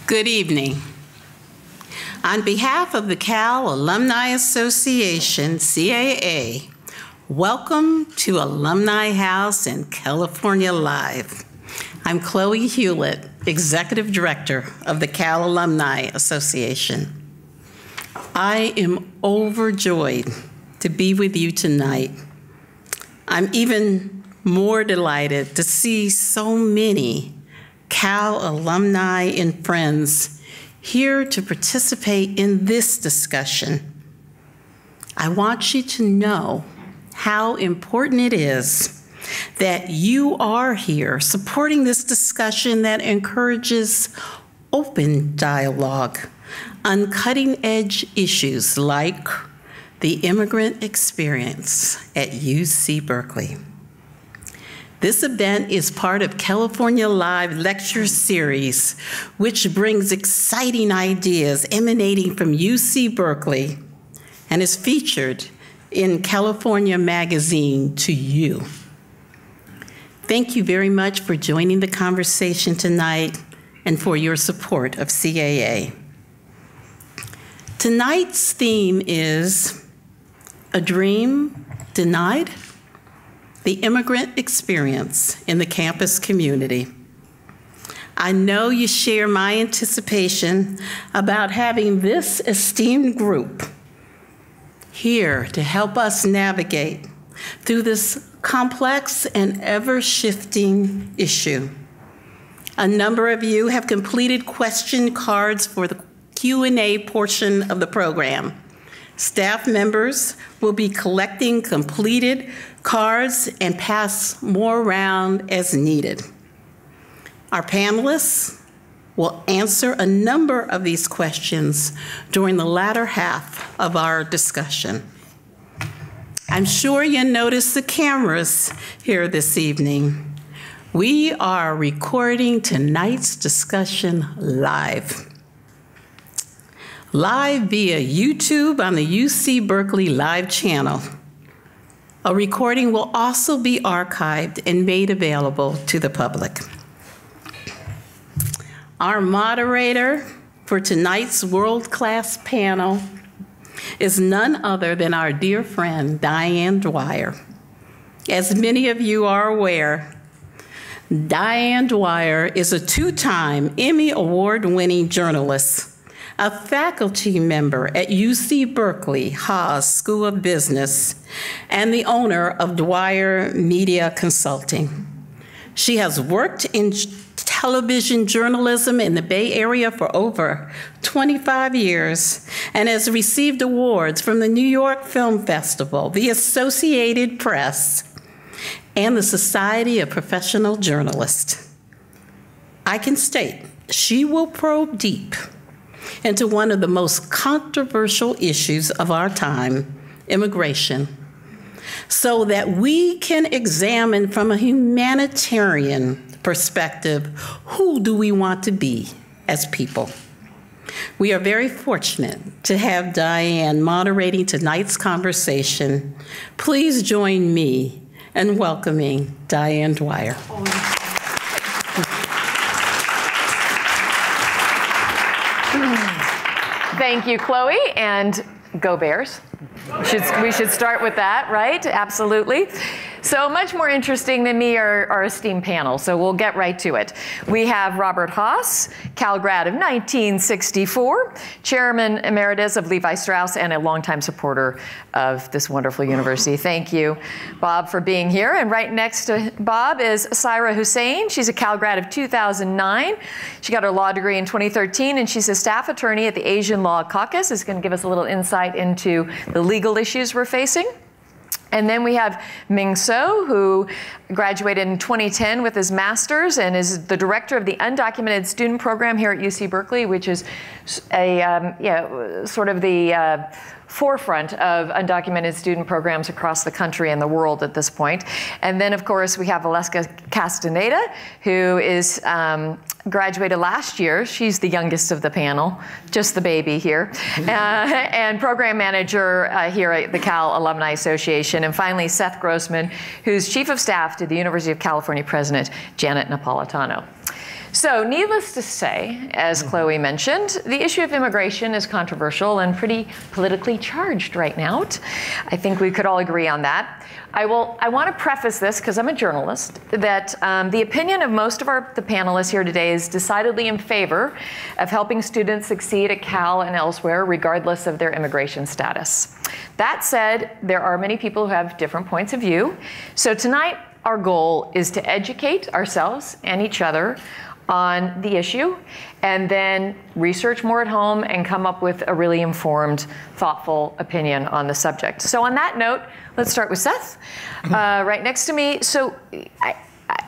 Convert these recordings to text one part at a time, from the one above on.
Good evening. On behalf of the Cal Alumni Association, CAA, welcome to Alumni House and California Live. I'm Chloe Hewlett, Executive Director of the Cal Alumni Association. I am overjoyed to be with you tonight. I'm even more delighted to see so many Cal alumni and friends here to participate in this discussion. I want you to know how important it is that you are here supporting this discussion that encourages open dialogue on cutting-edge issues like the immigrant experience at UC Berkeley. This event is part of California Live lecture series, which brings exciting ideas emanating from UC Berkeley and is featured in California Magazine to you. Thank you very much for joining the conversation tonight and for your support of CAA. Tonight's theme is A Dream Denied? The immigrant experience in the campus community. I know you share my anticipation about having this esteemed group here to help us navigate through this complex and ever-shifting issue. A number of you have completed question cards for the Q&A portion of the program. Staff members will be collecting completed cards and pass more around as needed. Our panelists will answer a number of these questions during the latter half of our discussion. I'm sure you noticed the cameras here this evening. We are recording tonight's discussion live via YouTube on the UC Berkeley Live channel. A recording will also be archived and made available to the public. Our moderator for tonight's world-class panel is none other than our dear friend, Diane Dwyer. As many of you are aware, Diane Dwyer is a two-time Emmy Award-winning journalist, a faculty member at UC Berkeley Haas School of Business, and the owner of Dwyer Media Consulting. She has worked in television journalism in the Bay Area for over 25 years and has received awards from the New York Film Festival, the Associated Press, and the Society of Professional Journalists. I can state she will probe deep into one of the most controversial issues of our time, immigration, so that we can examine from a humanitarian perspective, who do we want to be as people? We are very fortunate to have Diane moderating tonight's conversation. Please join me in welcoming Diane Dwyer. Thank you, Chloe, and go Bears. We should start with that, right? Absolutely. So much more interesting than me are our esteemed panel, so we'll get right to it. We have Robert Haas, Cal grad of 1964, Chairman Emeritus of Levi Strauss, and a longtime supporter of this wonderful university. Thank you, Bob, for being here. And right next to Bob is Saira Hussain. She's a Cal grad of 2009. She got her law degree in 2013, and she's a staff attorney at the Asian Law Caucus. Is going to give us a little insight into the legal issues we're facing. And then we have Ming So, who graduated in 2010 with his master's and is the director of the undocumented student program here at UC Berkeley, which is a sort of the forefront of undocumented student programs across the country and the world at this point. And then, of course, we have Valeska Castaneda, who is graduated last year. She's the youngest of the panel, just the baby here, and program manager here at the Cal Alumni Association. And finally, Seth Grossman, who's chief of staff to the University of California president, Janet Napolitano. So needless to say, as Chloe mentioned, the issue of immigration is controversial and pretty politically charged right now. I think we could all agree on that. I want to preface this, because I'm a journalist, that the opinion of most of the panelists here today is decidedly in favor of helping students succeed at Cal and elsewhere, regardless of their immigration status. That said, there are many people who have different points of view. So tonight, our goal is to educate ourselves and each other on the issue, and then research more at home and come up with a really informed, thoughtful opinion on the subject. So on that note, let's start with Seth, right next to me. So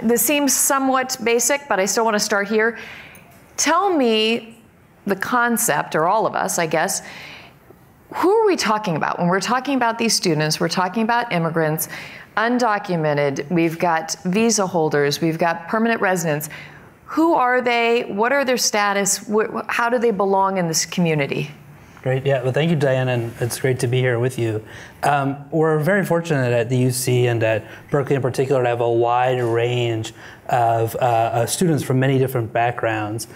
this seems somewhat basic, but I still want to start here. Tell me the concept, or all of us, I guess, who are we talking about? When we're talking about these students, we're talking about immigrants, undocumented, we've got visa holders, we've got permanent residents. Who are they? What are their status? How do they belong in this community? Great. Yeah. Well, thank you, Diane, and it's great to be here with you. We're very fortunate at the UC and at Berkeley in particular to have a wide range of students from many different backgrounds.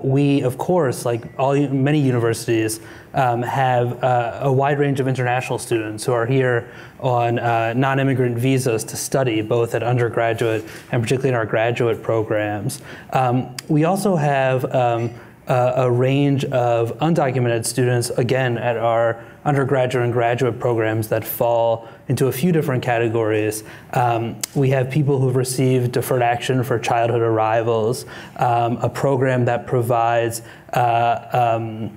We, of course, like many universities, have a wide range of international students who are here on non-immigrant visas to study, both at undergraduate and particularly in our graduate programs. We also have a range of undocumented students, again, at our undergraduate and graduate programs that fall into a few different categories. We have people who've received deferred action for childhood arrivals, a program that provides the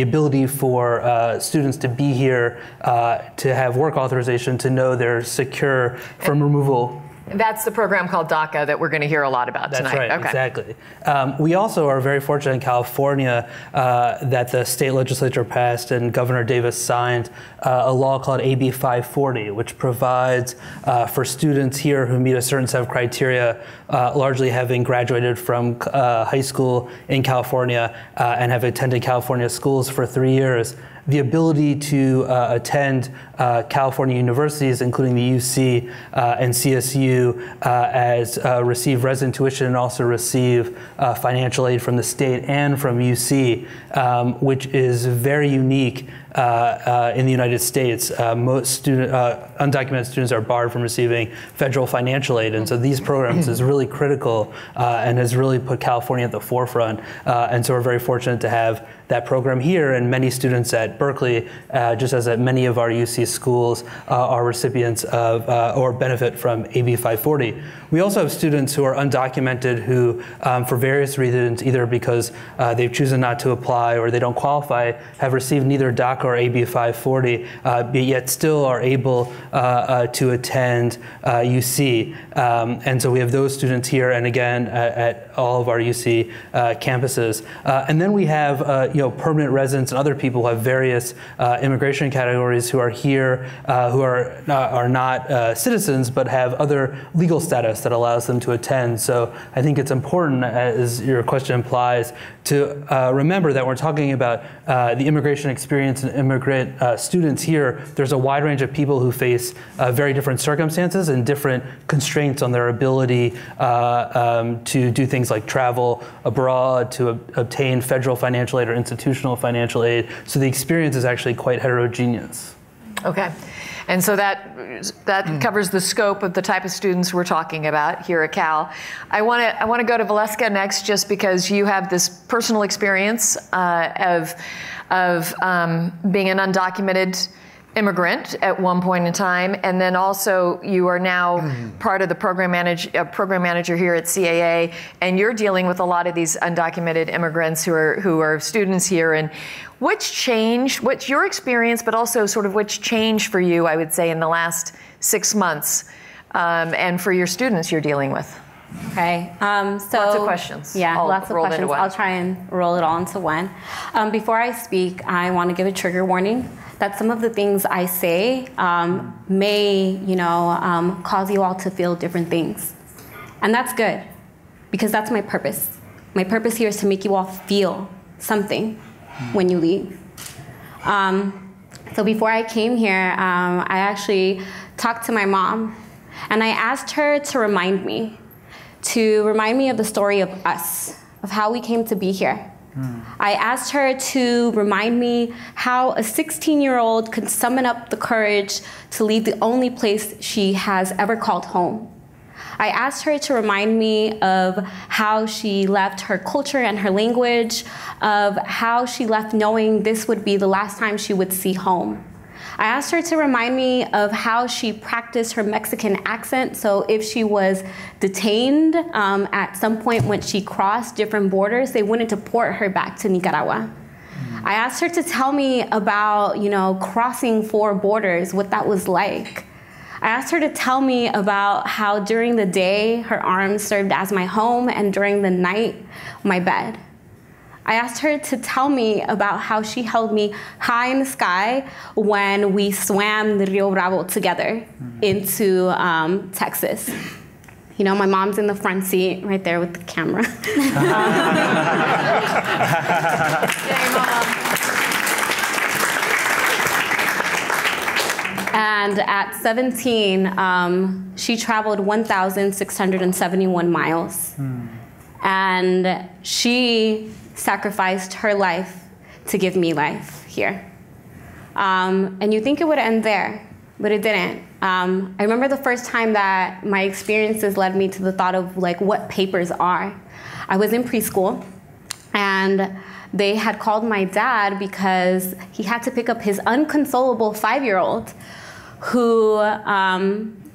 ability for students to be here, to have work authorization, to know they're secure from removal. That's the program called DACA that we're going to hear a lot about tonight. That's right, okay. Exactly. We also are very fortunate in California that the state legislature passed and Governor Davis signed a law called AB 540, which provides for students here who meet a certain set of criteria, largely having graduated from high school in California and have attended California schools for 3 years, the ability to attend California universities, including the UC and CSU, as receive resident tuition and also receive financial aid from the state and from UC, which is very unique in the United States. Most undocumented students are barred from receiving federal financial aid, and so these programs is really critical and has really put California at the forefront. And so we're very fortunate to have that program here, and many students at Berkeley, just as at many of our UC schools, are recipients of or benefit from AB 540. We also have students who are undocumented who, for various reasons, either because they've chosen not to apply or they don't qualify, have received neither DACA or AB 540, but yet still are able to attend UC. And so we have those students here, and again, at all of our UC campuses. And then we have permanent residents and other people who have various immigration categories who are here, who are not citizens, but have other legal status that allows them to attend. So I think it's important, as your question implies, to remember that we're talking about the immigration experience and immigrant students here. There's a wide range of people who face very different circumstances and different constraints on their ability to do things like travel abroad, to obtain federal financial aid or institutional financial aid. So the experience is actually quite heterogeneous. Okay. And so that covers the scope of the type of students we're talking about here at Cal. I want to go to Valeska next, just because you have this personal experience of being an undocumented immigrant at one point in time, and then also you are now part of the program manager here at CAA, and you're dealing with a lot of these undocumented immigrants who are students here. And what's your experience, but also sort of what's changed for you, I would say, in the last 6 months, and for your students you're dealing with? Okay, so lots of questions. Yeah, lots of questions. I'll try and roll it all into one. Before I speak, I want to give a trigger warning that some of the things I say may, cause you all to feel different things, and that's good, because that's my purpose. My purpose here is to make you all feel something when you leave. So before I came here, I actually talked to my mom, and I asked her to remind me to remind me of the story of us, of how we came to be here. I asked her to remind me how a 16-year-old could summon up the courage to leave the only place she has ever called home. I asked her to remind me of how she left her culture and her language, of how she left knowing this would be the last time she would see home. I asked her to remind me of how she practiced her Mexican accent, so if she was detained at some point when she crossed different borders, they wouldn't deport her back to Nicaragua. I asked her to tell me about, crossing 4 borders, what that was like. I asked her to tell me about how during the day her arms served as my home and during the night my bed. I asked her to tell me about how she held me high in the sky when we swam the Rio Bravo together into Texas. My mom's in the front seat right there with the camera. Yay, Mom. And at 17, she traveled 1,671 miles. And she sacrificed her life to give me life here. And you think it would end there, but it didn't. I remember the first time that my experiences led me to the thought of what papers are. I was in preschool, and they had called my dad because he had to pick up his unconsolable 5-year-old who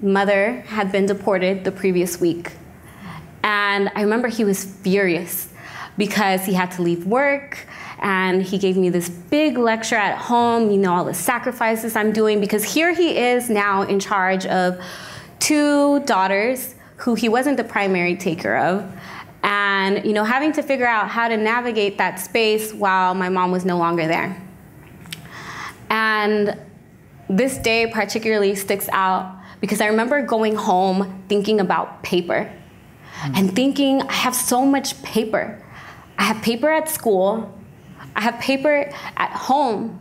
mother had been deported the previous week. And I remember he was furious because he had to leave work, and he gave me this big lecture at home, all the sacrifices I'm doing, because here he is now in charge of 2 daughters who he wasn't the primary taker of, and having to figure out how to navigate that space while my mom was no longer there. And this day particularly sticks out because I remember going home thinking about paper and thinking, I have so much paper. I have paper at school, I have paper at home.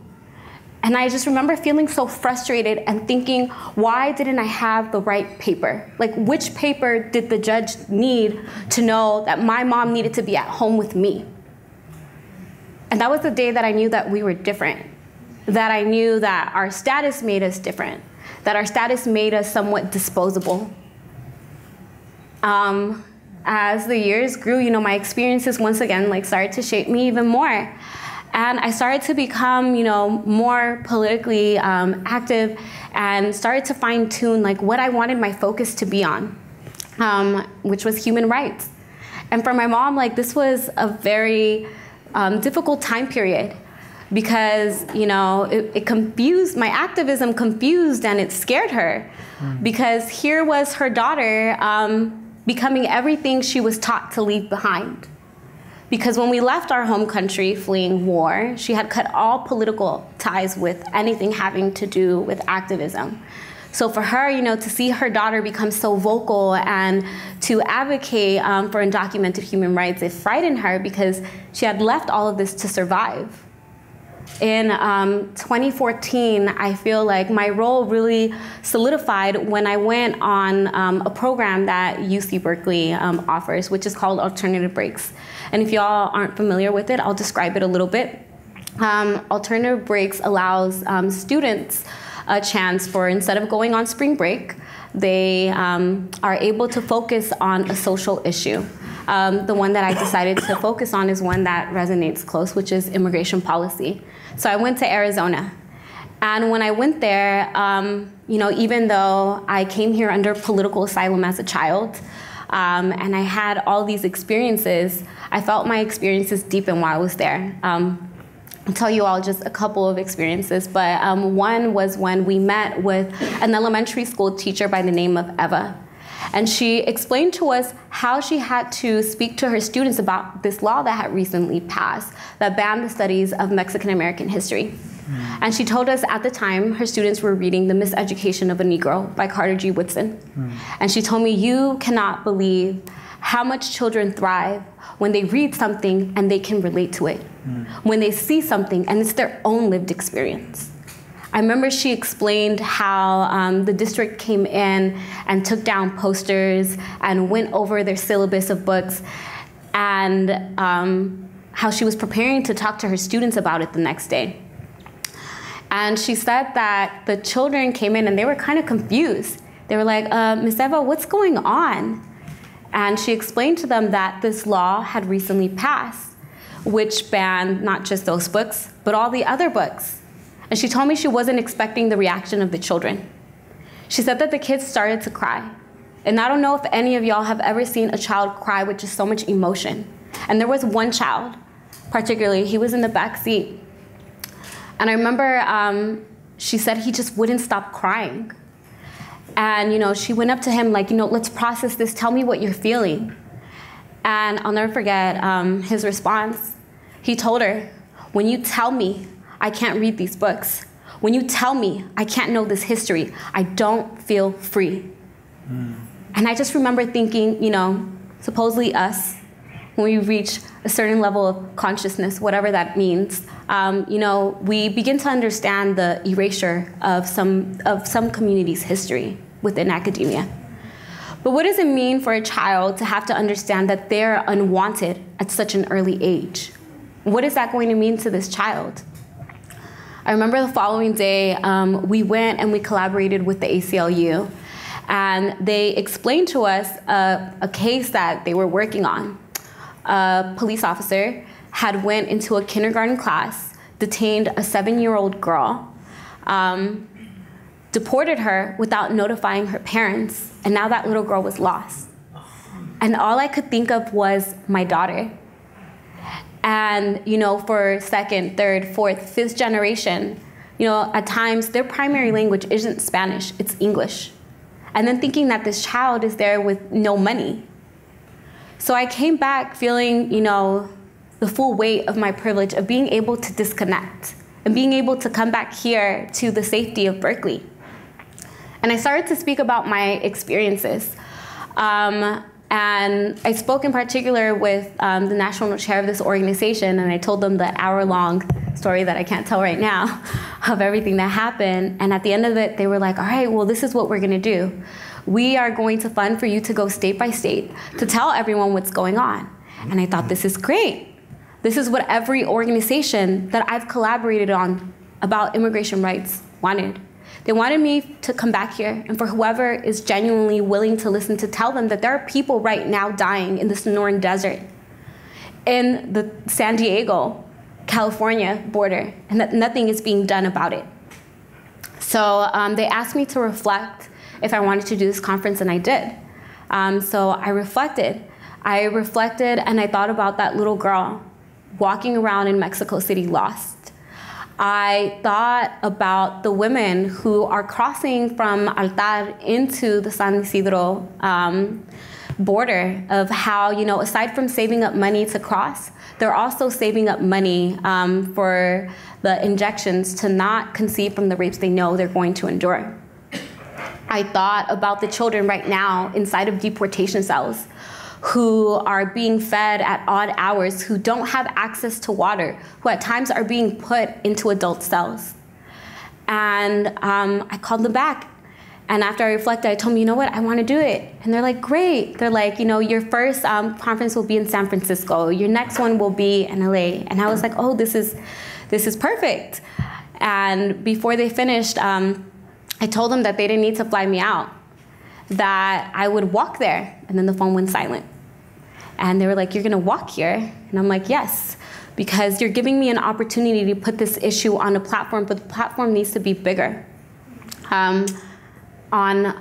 And I just remember feeling so frustrated and thinking, why didn't I have the right paper? Which paper did the judge need to know that my mom needed to be at home with me? And that was the day that I knew that we were different, that I knew that our status made us different, that our status made us somewhat disposable. As the years grew, my experiences once again started to shape me even more. And I started to become, more politically active and started to fine-tune what I wanted my focus to be on, which was human rights. And for my mom, this was a very difficult time period because, it confused, my activism confused and it scared her because here was her daughter becoming everything she was taught to leave behind. Because when we left our home country fleeing war, she had cut all political ties with anything having to do with activism. So for her, to see her daughter become so vocal and to advocate for undocumented human rights, it frightened her because she had left all of this to survive. In 2014, I feel like my role really solidified when I went on a program that UC Berkeley offers, which is called Alternative Breaks. And if y'all aren't familiar with it, I'll describe it a little bit. Alternative Breaks allows students a chance for, instead of going on spring break, they are able to focus on a social issue. The one that I decided to focus on is one that resonates close, which is immigration policy. So I went to Arizona. And when I went there, even though I came here under political asylum as a child, and I had all these experiences, I felt my experiences deepen while I was there. I'll tell you all just a couple of experiences, but one was when we met with an elementary school teacher by the name of Eva. And she explained to us how she had to speak to her students about this law that had recently passed that banned the studies of Mexican American history. And she told us at the time her students were reading The Miseducation of a Negro by Carter G. Woodson. And she told me, you cannot believe how much children thrive when they read something and they can relate to it. When they see something and it's their own lived experience. I remember she explained how the district came in and took down posters and went over their syllabus of books, and how she was preparing to talk to her students about it the next day. And she said that the children came in and they were kind of confused. They were like, Ms. Eva, what's going on? And she explained to them that this law had recently passed, which banned not just those books, but all the other books. And she told me she wasn't expecting the reaction of the children. She said that the kids started to cry. And I don't know if any of y'all have ever seen a child cry with just so much emotion. And there was one child, particularly, he was in the back seat. And I remember she said he just wouldn't stop crying. And she went up to him like, let's process this, tell me what you're feeling. And I'll never forget his response. He told her, when you tell me I can't read these books, when you tell me I can't know this history, I don't feel free. And I just remember thinking, supposedly us, when we reach a certain level of consciousness, whatever that means, we begin to understand the erasure of some community's history within academia. But what does it mean for a child to have to understand that they're unwanted at such an early age? What is that going to mean to this child? I remember the following day, we went and we collaborated with the ACLU, and they explained to us a case that they were working on. A police officer had went into a kindergarten class, detained a 7-year-old girl, deported her without notifying her parents, and now that little girl was lost. And all I could think of was my daughter. And for second, third, fourth, fifth generation, at times their primary language isn't Spanish, it's English. And then thinking that this child is there with no money. So I came back feeling, the full weight of my privilege of being able to disconnect and being able to come back here to the safety of Berkeley. And I started to speak about my experiences. And I spoke in particular with the national chair of this organization, and I told them the hour-long story that I can't tell right now of everything that happened. And at the end of it, they were like, all right, well, this is what we're gonna do. We are going to fund for you to go state by state to tell everyone what's going on. And I thought, this is great. This is what every organization that I've collaborated on about immigration rights wanted. They wanted me to come back here, and for whoever is genuinely willing to listen, to tell them that there are people right now dying in the Sonoran Desert, in the San Diego, California border, and that nothing is being done about it. So they asked me to reflect if I wanted to do this conference, and I did. So I reflected. And I thought about that little girl walking around in Mexico City lost. I thought about the women who are crossing from Altar into the San Isidro border, of how, aside from saving up money to cross, they're also saving up money for the injections to not conceive from the rapes they know they're going to endure. I thought about the children right now inside of deportation cells who are being fed at odd hours, who don't have access to water, who at times are being put into adult cells. And I called them back. And after I reflected, I told them, you know what, I want to do it. And they're like, great. They're like, your first conference will be in San Francisco. Your next one will be in LA. And I was like, oh, this is perfect. And before they finished, I told them that they didn't need to fly me out, that I would walk there. And then the phone went silent. And they were like, you're gonna walk here? And I'm like, yes, because you're giving me an opportunity to put this issue on a platform, but the platform needs to be bigger. On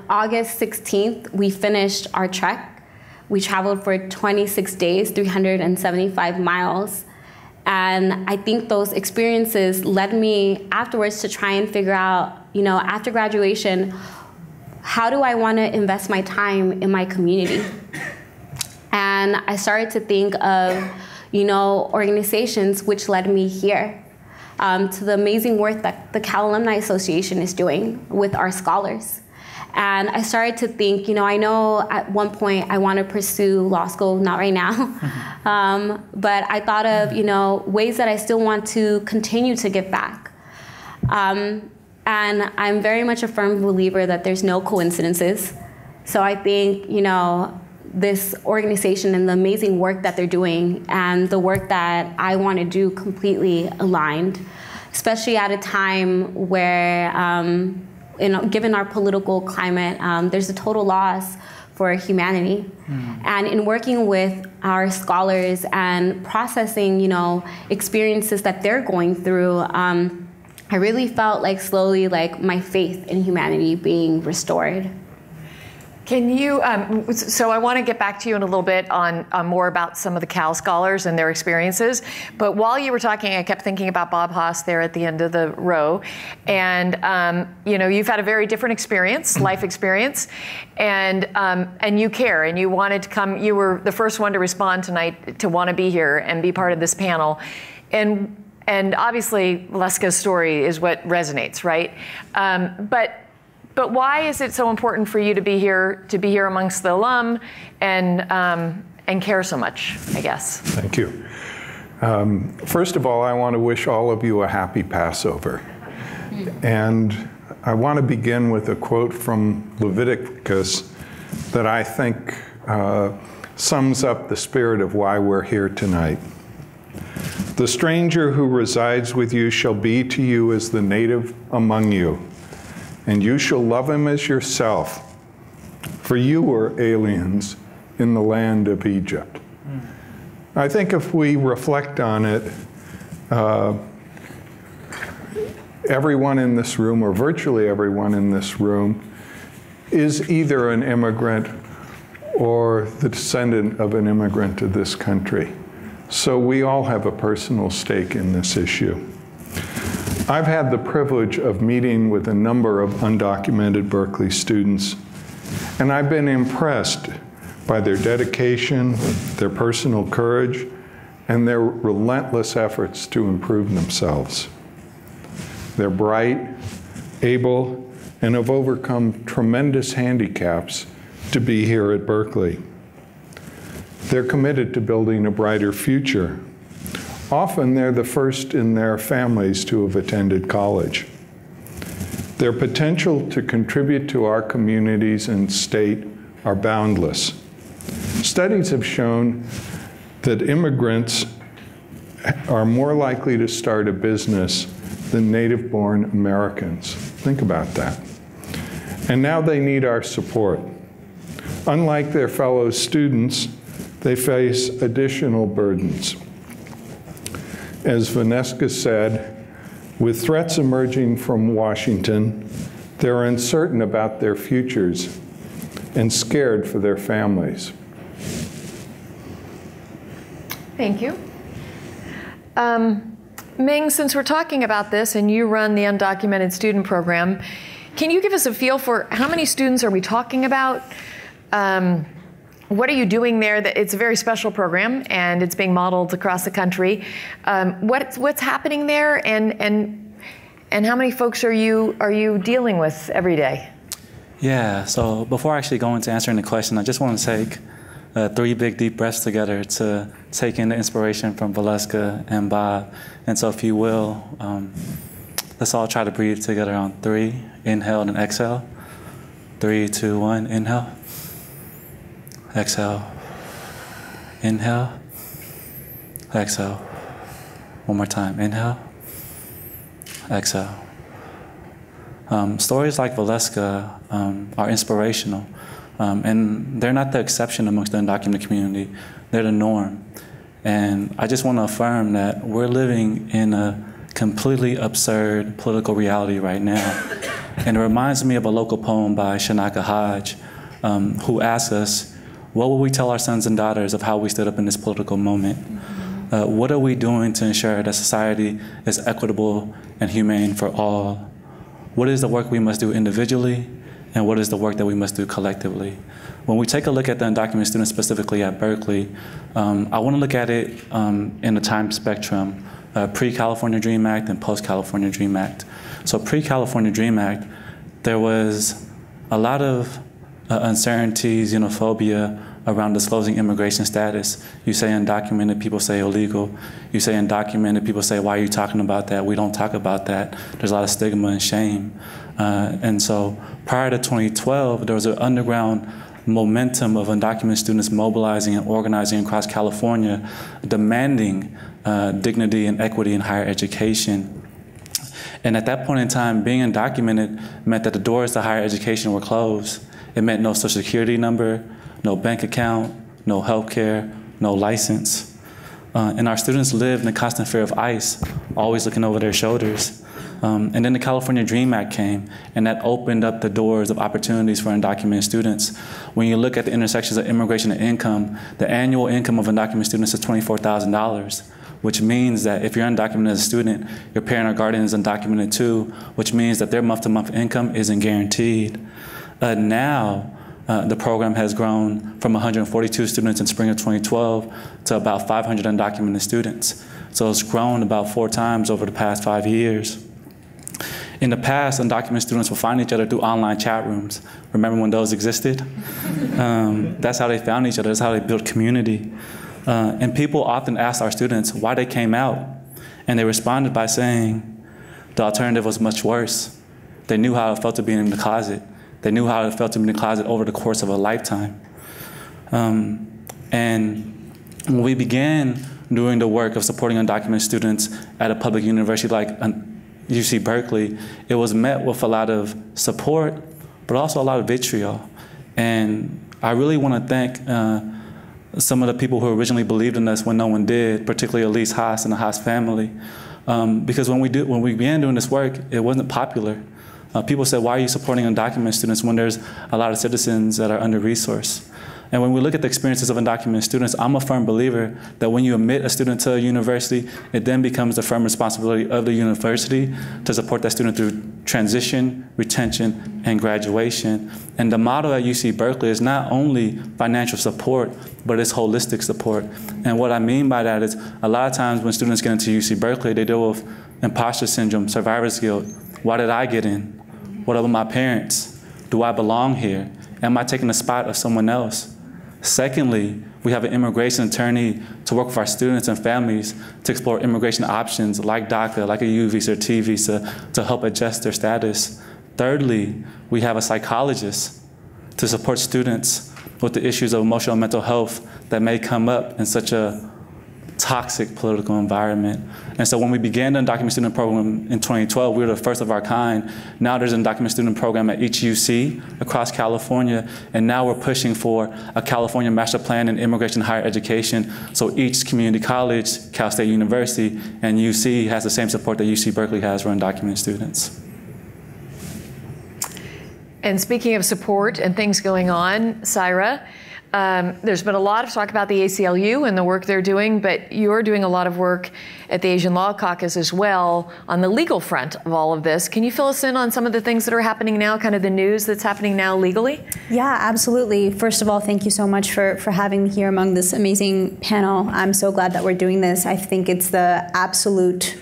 August 16th, we finished our trek. We traveled for 26 days, 375 miles. And I think those experiences led me afterwards to try and figure out, after graduation, how do I want to invest my time in my community? And I started to think of, organizations which led me here, to the amazing work that the Cal Alumni Association is doing with our scholars. And I started to think, I know at one point I want to pursue law school, not right now, but I thought of, ways that I still want to continue to give back. And I'm very much a firm believer that there's no coincidences. So I think, you know, this organization and the amazing work that they're doing and the work that I want to do completely aligned, especially at a time where, given our political climate, there's a total loss for humanity. And in working with our scholars and processing, you know, experiences that they're going through, I really felt like slowly like my faith in humanity being restored. Can you, so I want to get back to you in a little bit on more about some of the Cal scholars and their experiences. But while you were talking, I kept thinking about Bob Haas there at the end of the row. And, you know, you've had a very different experience, life experience, and you care, and you wanted to come, you were the first one to respond tonight to want to be here and be part of this panel. And obviously, Valeska's story is what resonates, right? But why is it so important for you to be here amongst the alum and care so much, I guess? Thank you. First of all, I want to wish all of you a happy Passover. And I want to begin with a quote from Leviticus that I think sums up the spirit of why we're here tonight. The stranger who resides with you shall be to you as the native among you, and you shall love him as yourself, for you were aliens in the land of Egypt. I think if we reflect on it, everyone in this room, or virtually everyone in this room, is either an immigrant or the descendant of an immigrant to this country. So we all have a personal stake in this issue. I've had the privilege of meeting with a number of undocumented Berkeley students, and I've been impressed by their dedication, their personal courage, and their relentless efforts to improve themselves. They're bright, able, and have overcome tremendous handicaps to be here at Berkeley. They're committed to building a brighter future. Often they're the first in their families to have attended college. Their potential to contribute to our communities and state are boundless. Studies have shown that immigrants are more likely to start a business than native-born Americans. Think about that. And now they need our support. Unlike their fellow students, they face additional burdens. As Valeska said, with threats emerging from Washington, they're uncertain about their futures and scared for their families. Thank you. Ming, since we're talking about this and you run the undocumented student program, can you give us a feel for how many students are we talking about? What are you doing there? It's a very special program, and it's being modeled across the country. What's happening there, and how many folks are you dealing with every day? Yeah. So before I actually go into answering the question, I just want to take 3 big deep breaths together to take in the inspiration from Valeska and Bob. And so, if you will, let's all try to breathe together on 3. Inhale and exhale. 3, 2, 1. Inhale. Exhale. Inhale. Exhale. One more time. Inhale. Exhale. Stories like Valeska are inspirational, and they're not the exception amongst the undocumented community. They're the norm. And I just want to affirm that we're living in a completely absurd political reality right now. And it reminds me of a local poem by Shanaka Hodge, who asks us, what will we tell our sons and daughters of how we stood up in this political moment? What are we doing to ensure that society is equitable and humane for all? What is the work we must do individually, and what is the work that we must do collectively? When we take a look at the undocumented students specifically at Berkeley, I want to look at it in a time spectrum, pre-California DREAM Act and post-California DREAM Act. So pre-California DREAM Act, there was a lot of uncertainty, xenophobia around disclosing immigration status. You say undocumented, people say illegal. You say undocumented, people say, why are you talking about that? We don't talk about that. There's a lot of stigma and shame. And so prior to 2012, there was an underground momentum of undocumented students mobilizing and organizing across California, demanding dignity and equity in higher education. And at that point in time, being undocumented meant that the doors to higher education were closed. It meant no social security number, no bank account, no health care, no license. And our students lived in a constant fear of ICE, always looking over their shoulders. And then the California DREAM Act came, and that opened up the doors of opportunities for undocumented students. When you look at the intersections of immigration and income, the annual income of undocumented students is $24,000, which means that if you're undocumented as a student, your parent or guardian is undocumented too, which means that their month-to-month income isn't guaranteed. Now, the program has grown from 142 students in spring of 2012 to about 500 undocumented students. So it's grown about 4 times over the past 5 years. In the past, undocumented students would find each other through online chat rooms. Remember when those existed? That's how they found each other. That's how they built community. And people often ask our students why they came out. And they responded by saying, the alternative was much worse. They knew how it felt to be in the closet. They knew how it felt to be in the closet over the course of a lifetime. And when we began doing the work of supporting undocumented students at a public university like UC Berkeley, it was met with a lot of support, but also a lot of vitriol. And I really want to thank some of the people who originally believed in us when no one did, particularly Elise Haas and the Haas family. Because when we began doing this work, it wasn't popular. People said, why are you supporting undocumented students when there's a lot of citizens that are under-resourced? And when we look at the experiences of undocumented students, I'm a firm believer that when you admit a student to a university, it then becomes the firm responsibility of the university to support that student through transition, retention, and graduation. And the model at UC Berkeley is not only financial support, but it's holistic support. And what I mean by that is a lot of times when students get into UC Berkeley, they deal with imposter syndrome, survivor's guilt. Why did I get in? What about my parents? Do I belong here? Am I taking the spot of someone else? Secondly, we have an immigration attorney to work with our students and families to explore immigration options like DACA, like a U visa or T visa, to help adjust their status. Thirdly, we have a psychologist to support students with the issues of emotional and mental health that may come up in such a toxic political environment. And so when we began the undocumented student program in 2012, we were the first of our kind. Now there's an undocumented student program at each UC across California, and now we're pushing for a California master plan in immigration and higher education, so each community college, Cal State University, and UC has the same support that UC Berkeley has for undocumented students. And speaking of support and things going on, Saira, there's been a lot of talk about the ACLU and the work they're doing, but you're doing a lot of work at the Asian Law Caucus as well on the legal front of all of this. Can you fill us in on some of the things that are happening now, kind of the news that's happening now legally? Yeah, absolutely. First of all, thank you so much for having me here among this amazing panel. I'm so glad that we're doing this. I think it's the absolute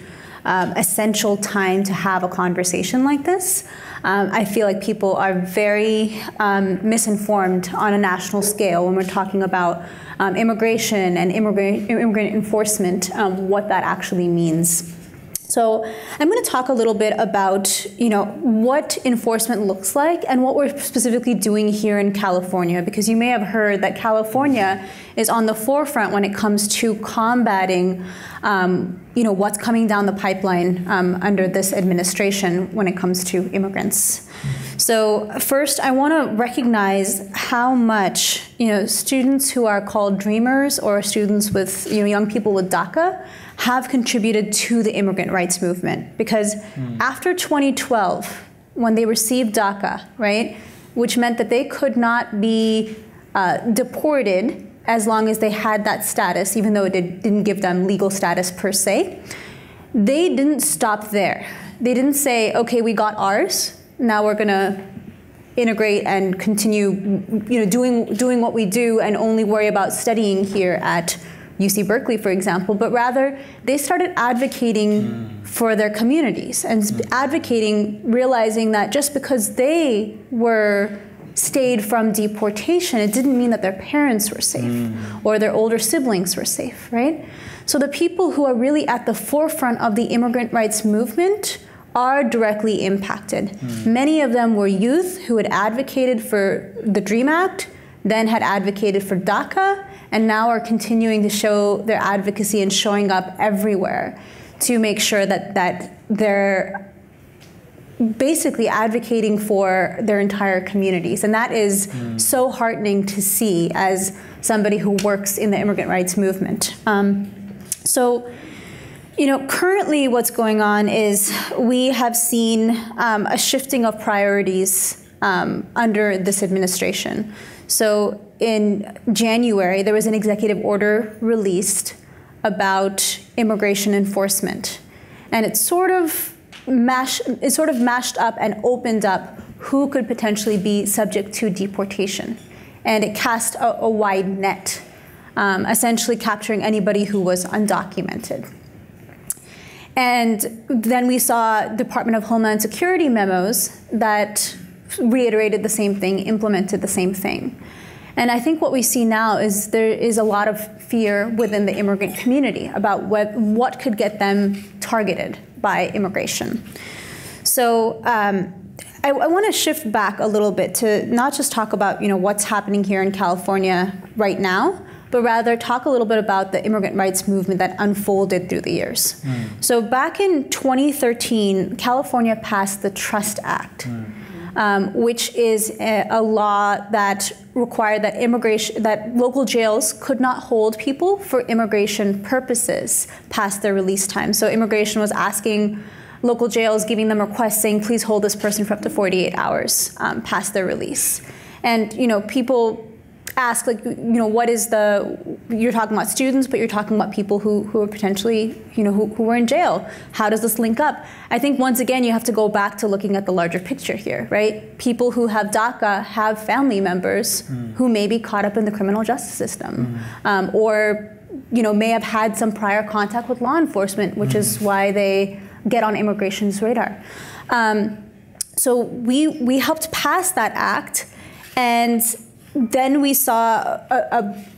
essential time to have a conversation like this. I feel like people are very misinformed on a national scale when we're talking about immigration and immigrant enforcement, what that actually means. So I'm going to talk a little bit about, what enforcement looks like and what we're specifically doing here in California, because you may have heard that California is on the forefront when it comes to combating, what's coming down the pipeline under this administration when it comes to immigrants. So first, I want to recognize how much, students who are called dreamers or students with, young people with DACA have contributed to the immigrant rights movement. Because after 2012, when they received DACA, right, which meant that they could not be deported as long as they had that status, even though it didn't give them legal status per se, they didn't stop there. They didn't say, okay, we got ours, now we're gonna integrate and continue doing what we do and only worry about studying here at UC Berkeley, for example, but rather they started advocating for their communities and advocating, realizing that just because they were stayed from deportation, it didn't mean that their parents were safe or their older siblings were safe, right? So the people who are really at the forefront of the immigrant rights movement are directly impacted. Many of them were youth who had advocated for the DREAM Act, then had advocated for DACA, and now are continuing to show their advocacy and showing up everywhere to make sure that they're basically advocating for their entire communities. And that is so heartening to see as somebody who works in the immigrant rights movement. So, you know, currently what's going on is we have seen a shifting of priorities under this administration. So in January, there was an executive order released about immigration enforcement. And it sort of mashed up and opened up who could potentially be subject to deportation. And it cast a wide net, essentially capturing anybody who was undocumented. And then we saw Department of Homeland Security memos that reiterated the same thing, implemented the same thing. And I think what we see now is there is a lot of fear within the immigrant community about what could get them targeted by immigration. So I want to shift back a little bit to not just talk about what's happening here in California right now, but rather talk a little bit about the immigrant rights movement that unfolded through the years. So back in 2013, California passed the Trust Act, which is a law that required that local jails could not hold people for immigration purposes past their release time. So immigration was asking local jails, giving them requests saying, please hold this person for up to 48 hours past their release. And people ask, what is you're talking about students, but you're talking about people who are potentially, who were in jail. How does this link up? I think once again, you have to go back to looking at the larger picture here, right? People who have DACA have family members who may be caught up in the criminal justice system, or, may have had some prior contact with law enforcement, which is why they get on immigration's radar. So we helped pass that act, and then we saw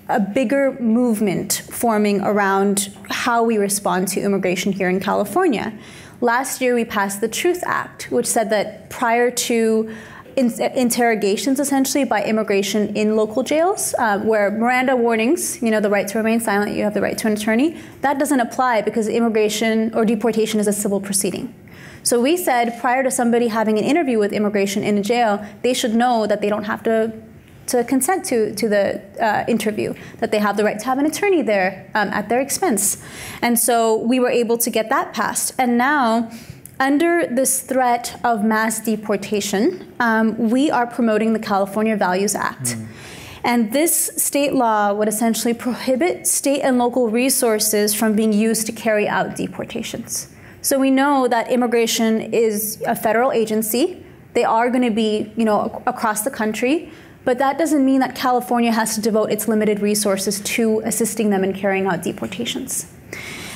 a bigger movement forming around how we respond to immigration here in California. Last year, we passed the Truth Act, which said that prior to interrogations, essentially, by immigration in local jails, where Miranda warnings, the right to remain silent, you have the right to an attorney, that doesn't apply because immigration or deportation is a civil proceeding. So we said prior to somebody having an interview with immigration in a jail, they should know that they don't have to consent to the interview, that they have the right to have an attorney there at their expense. And so we were able to get that passed. And now, under this threat of mass deportation, we are promoting the California Values Act. And this state law would essentially prohibit state and local resources from being used to carry out deportations. So we know that immigration is a federal agency. They are going to be, across the country. But that doesn't mean that California has to devote its limited resources to assisting them in carrying out deportations.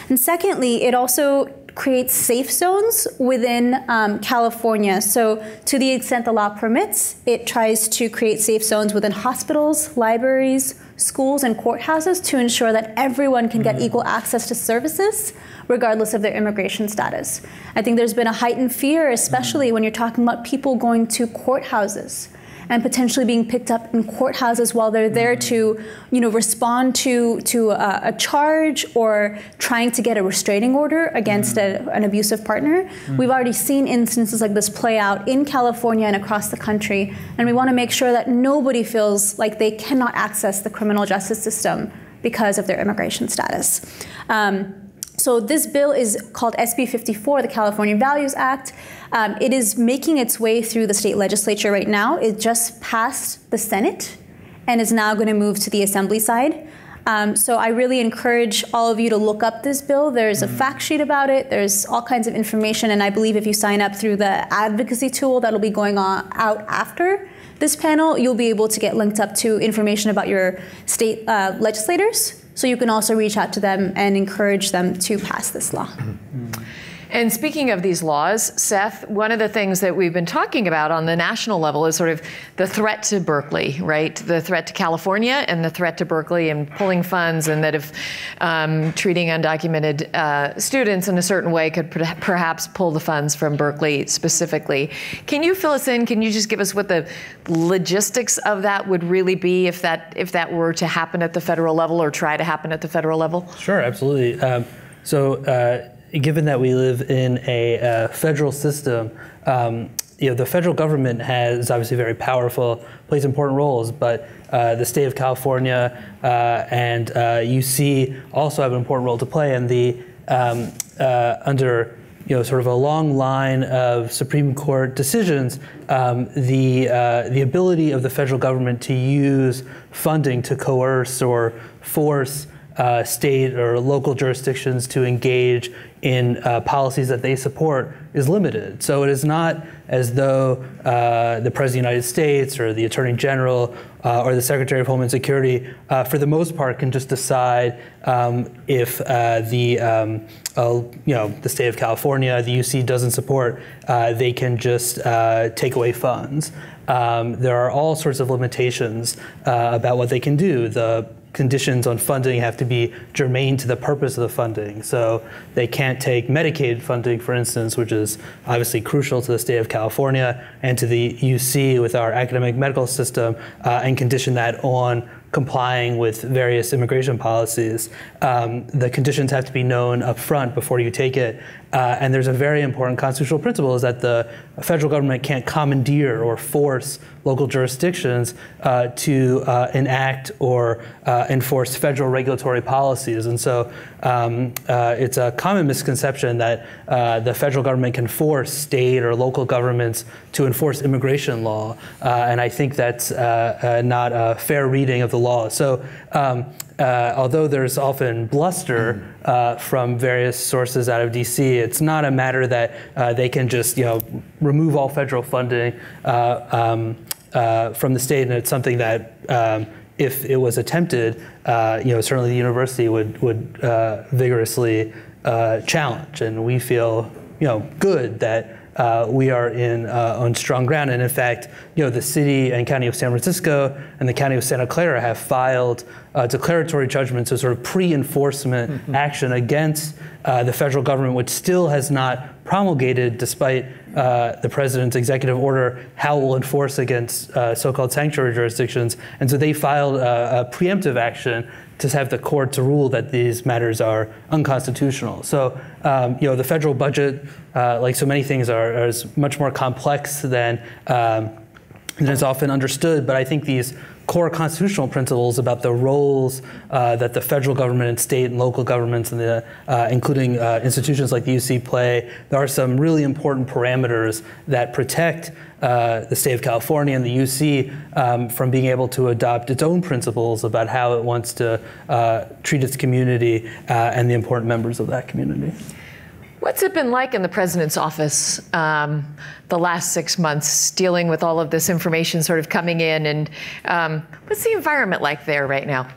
And secondly, it also creates safe zones within California. So to the extent the law permits, it tries to create safe zones within hospitals, libraries, schools, and courthouses to ensure that everyone can get equal access to services, regardless of their immigration status. I think there's been a heightened fear, especially when you're talking about people going to courthouses and potentially being picked up in courthouses while they're there to, respond to a charge or trying to get a restraining order against an abusive partner. We've already seen instances like this play out in California and across the country, and we want to make sure that nobody feels like they cannot access the criminal justice system because of their immigration status. So this bill is called SB 54, the California Values Act. It is making its way through the state legislature right now. It just passed the Senate and is now going to move to the Assembly side. So I really encourage all of you to look up this bill. There's a fact sheet about it. There's all kinds of information. And I believe if you sign up through the advocacy tool that'll be going out after this panel, you'll be able to get linked up to information about your state legislators. So you can also reach out to them and encourage them to pass this law. And speaking of these laws, Seth, one of the things that we've been talking about on the national level is sort of the threat to Berkeley, right? The threat to California and the threat to Berkeley and pulling funds, and that if treating undocumented students in a certain way could perhaps pull the funds from Berkeley specifically. Can you fill us in? Can you just give us what the logistics of that would really be if that were to happen at the federal level or try to happen at the federal level? Sure, absolutely. Given that we live in a federal system, the federal government is obviously very powerful, plays important roles, but the state of California and UC also have an important role to play. And under sort of a long line of Supreme Court decisions, the ability of the federal government to use funding to coerce or force state or local jurisdictions to engage in policies that they support is limited. So it is not as though the President of the United States or the Attorney General or the Secretary of Homeland Security, for the most part, can just decide if the state of California, the UC doesn't support, they can just take away funds. There are all sorts of limitations about what they can do. The conditions on funding have to be germane to the purpose of the funding. So they can't take Medicaid funding, for instance, which is obviously crucial to the state of California and to the UC with our academic medical system, and condition that on complying with various immigration policies. The conditions have to be known up front before you take it. And there's a very important constitutional principle is that the federal government can't commandeer or force local jurisdictions to enact or enforce federal regulatory policies. And so it's a common misconception that the federal government can force state or local governments to enforce immigration law. And I think that's not a fair reading of the law. So although there's often bluster from various sources out of DC, it's not a matter that they can just remove all federal funding from the state, and it's something that if it was attempted, certainly the university would vigorously challenge, and we feel good that we are on strong ground. And in fact, the city and county of San Francisco and the county of Santa Clara have filed declaratory judgments as sort of pre-enforcement action against the federal government, which still has not promulgated, despite the president's executive order, how it will enforce against so-called sanctuary jurisdictions. And so they filed a preemptive action to have the court to rule that these matters are unconstitutional. So, the federal budget, like so many things, is much more complex than is often understood. But I think these core constitutional principles about the roles that the federal government and state and local governments, and including institutions like the UC play, there are some really important parameters that protect the state of California and the UC from being able to adopt its own principles about how it wants to treat its community and the important members of that community. What's it been like in the president's office the last 6 months, dealing with all of this information sort of coming in, and what's the environment like there right now?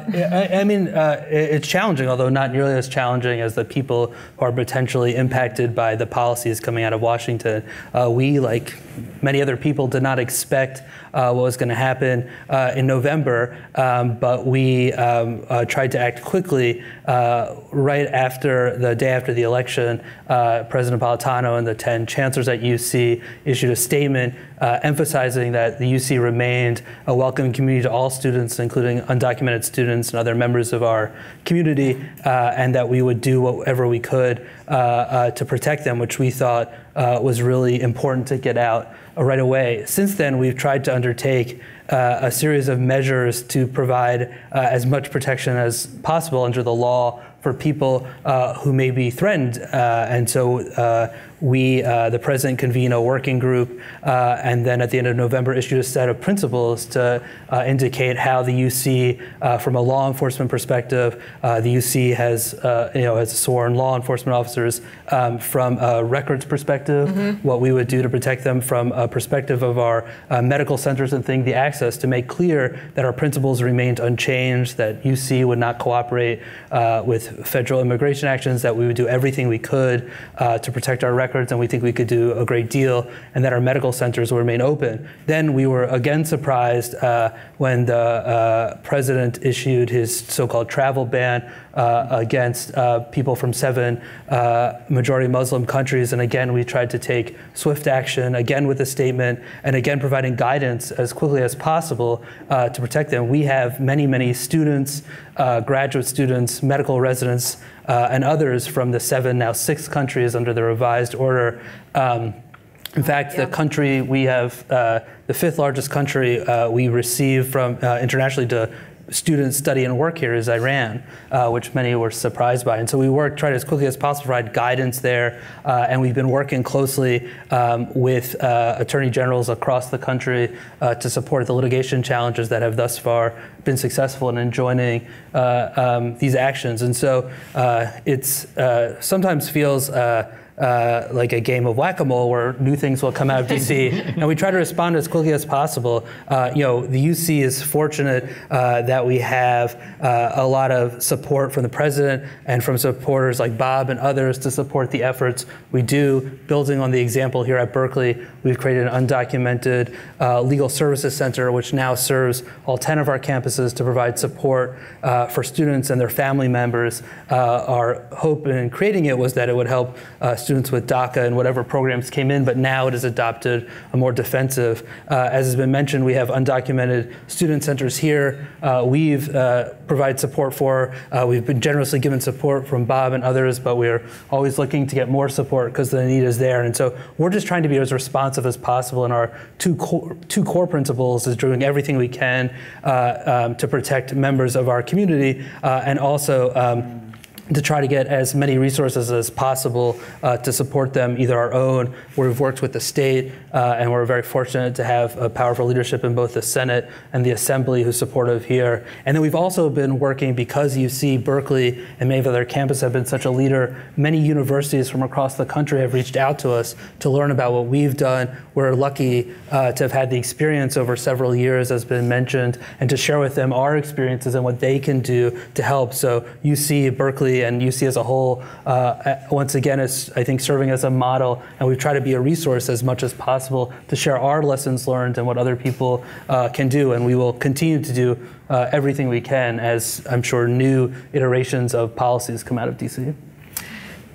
It's challenging, although not nearly as challenging as the people who are potentially impacted by the policies coming out of Washington. We, like many other people, did not expect what was going to happen in November, but we tried to act quickly. Right after the day after the election, President Napolitano and the 10 chancellors at UC issued a statement emphasizing that the UC remained a welcoming community to all students, including undocumented students and other members of our community, and that we would do whatever we could to protect them, which we thought was really important to get out right away. Since then, we've tried to undertake a series of measures to provide as much protection as possible under the law for people who may be threatened. And so the president convened a working group and then at the end of November issued a set of principles to indicate how the UC, from a law enforcement perspective, the UC has sworn law enforcement officers from a records perspective, what we would do to protect them from a perspective of our medical centers and things, the access, to make clear that our principles remained unchanged, that UC would not cooperate with federal immigration actions, that we would do everything we could to protect our records, and we think we could do a great deal, and that our medical centers will remain open. Then we were again surprised when the president issued his so-called travel ban against people from 7 majority Muslim countries. And again, we tried to take swift action, again with a statement, and again providing guidance as quickly as possible to protect them. We have many, many students, graduate students, medical residents, and others from the 7, now 6 countries under the revised order. In fact, the country we have, the 5th largest country we receive from internationally to students study and work here is Iran, which many were surprised by. And so we tried as quickly as possible to provide guidance there, and we've been working closely with attorney generals across the country to support the litigation challenges that have thus far been successful in enjoining these actions. And so it's sometimes feels like a game of whack-a-mole where new things will come out of DC, and we try to respond as quickly as possible. The UC is fortunate that we have a lot of support from the president and from supporters like Bob and others to support the efforts we do. Building on the example here at Berkeley, we've created an undocumented legal services center, which now serves all 10 of our campuses to provide support for students and their family members. Our hope in creating it was that it would help students with DACA and whatever programs came in, but now it has adopted a more defensive. As has been mentioned, we have undocumented student centers here. We've provided support for, we've been generously given support from Bob and others, but we're always looking to get more support because the need is there. And so we're just trying to be as responsive as possible, and our two core principles is doing everything we can to protect members of our community and also to try to get as many resources as possible to support them, either our own, where we've worked with the state, and we're very fortunate to have a powerful leadership in both the Senate and the Assembly who's supportive here. And then we've also been working, because UC, Berkeley, and many of other campuses have been such a leader, many universities from across the country have reached out to us to learn about what we've done. We're lucky to have had the experience over several years, as been mentioned, and to share with them our experiences and what they can do to help. So UC, Berkeley, and UC as a whole, once again, is, I think, serving as a model, and we try to be a resource as much as possible to share our lessons learned and what other people can do, and we will continue to do everything we can as, I'm sure, new iterations of policies come out of DC.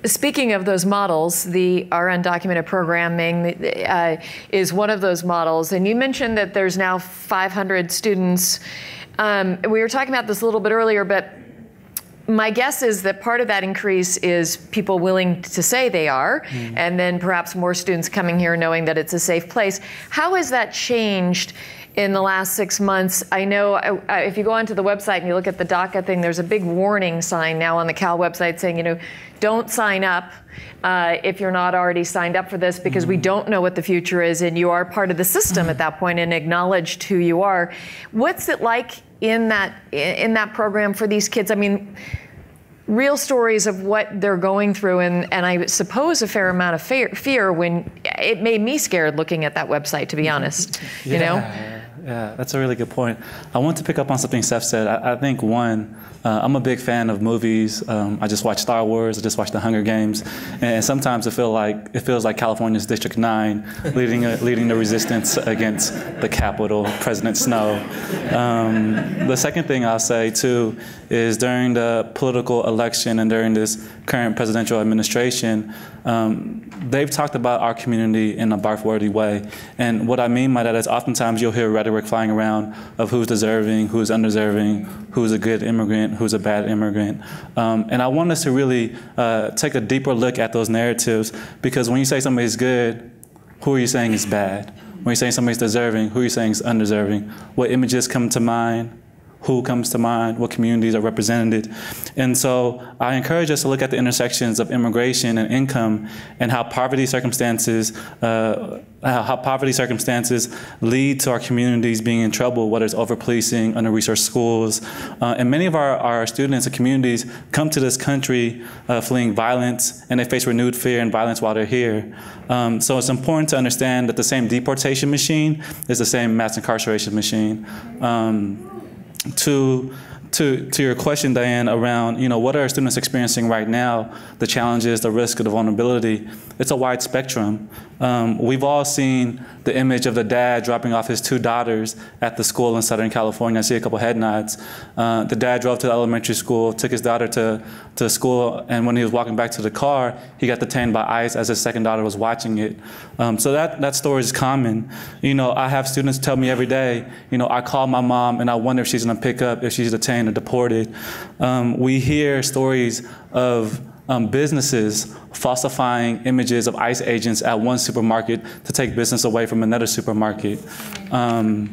Speaking of those models, our undocumented programming is one of those models, and you mentioned that there's now 500 students. We were talking about this a little bit earlier, but my guess is that part of that increase is people willing to say they are, and then perhaps more students coming here knowing that it's a safe place. How has that changed in the last 6 months? I know if you go onto the website and you look at the DACA thing, there's a big warning sign now on the Cal website saying, don't sign up if you're not already signed up for this, because we don't know what the future is, and you are part of the system at that point and acknowledged who you are. What's it like in that program for these kids? I mean, real stories of what they're going through, and I suppose a fair amount of fear when it made me scared looking at that website, to be honest. Yeah, that's a really good point. I want to pick up on something Seth said. I think, one, I'm a big fan of movies. I just watched Star Wars. I just watched The Hunger Games, and sometimes it feels like California's District 9 leading the resistance against the Capitol, President Snow. The second thing I'll say too is during the political election and during this current presidential administration, they've talked about our community in a barf-worthy way. And what I mean by that is oftentimes you'll hear rhetoric flying around of who's deserving, who's undeserving, who's a good immigrant, who's a bad immigrant. And I want us to really take a deeper look at those narratives, because when you say somebody's good, who are you saying is bad? When you're saying somebody's deserving, who are you saying is undeserving? What images come to mind? Who comes to mind? What communities are represented? And so I encourage us to look at the intersections of immigration and income, and how poverty circumstances lead to our communities being in trouble, whether it's over-policing, under-resourced schools. And many of our students and communities come to this country fleeing violence, and they face renewed fear and violence while they're here. So it's important to understand that the same deportation machine is the same mass incarceration machine. To to your question, Diane, around, what are our students experiencing right now, the challenges, the risk, the vulnerability, it's a wide spectrum. We've all seen the image of the dad dropping off his 2 daughters at the school in Southern California. I see a couple head nods. The dad drove to the elementary school, took his daughter to school, and when he was walking back to the car, he got detained by ICE as his second daughter was watching it. So that story is common. I have students tell me every day, I call my mom and I wonder if she's gonna pick up if she's detained or deported. We hear stories of businesses falsifying images of ICE agents at one supermarket to take business away from another supermarket. I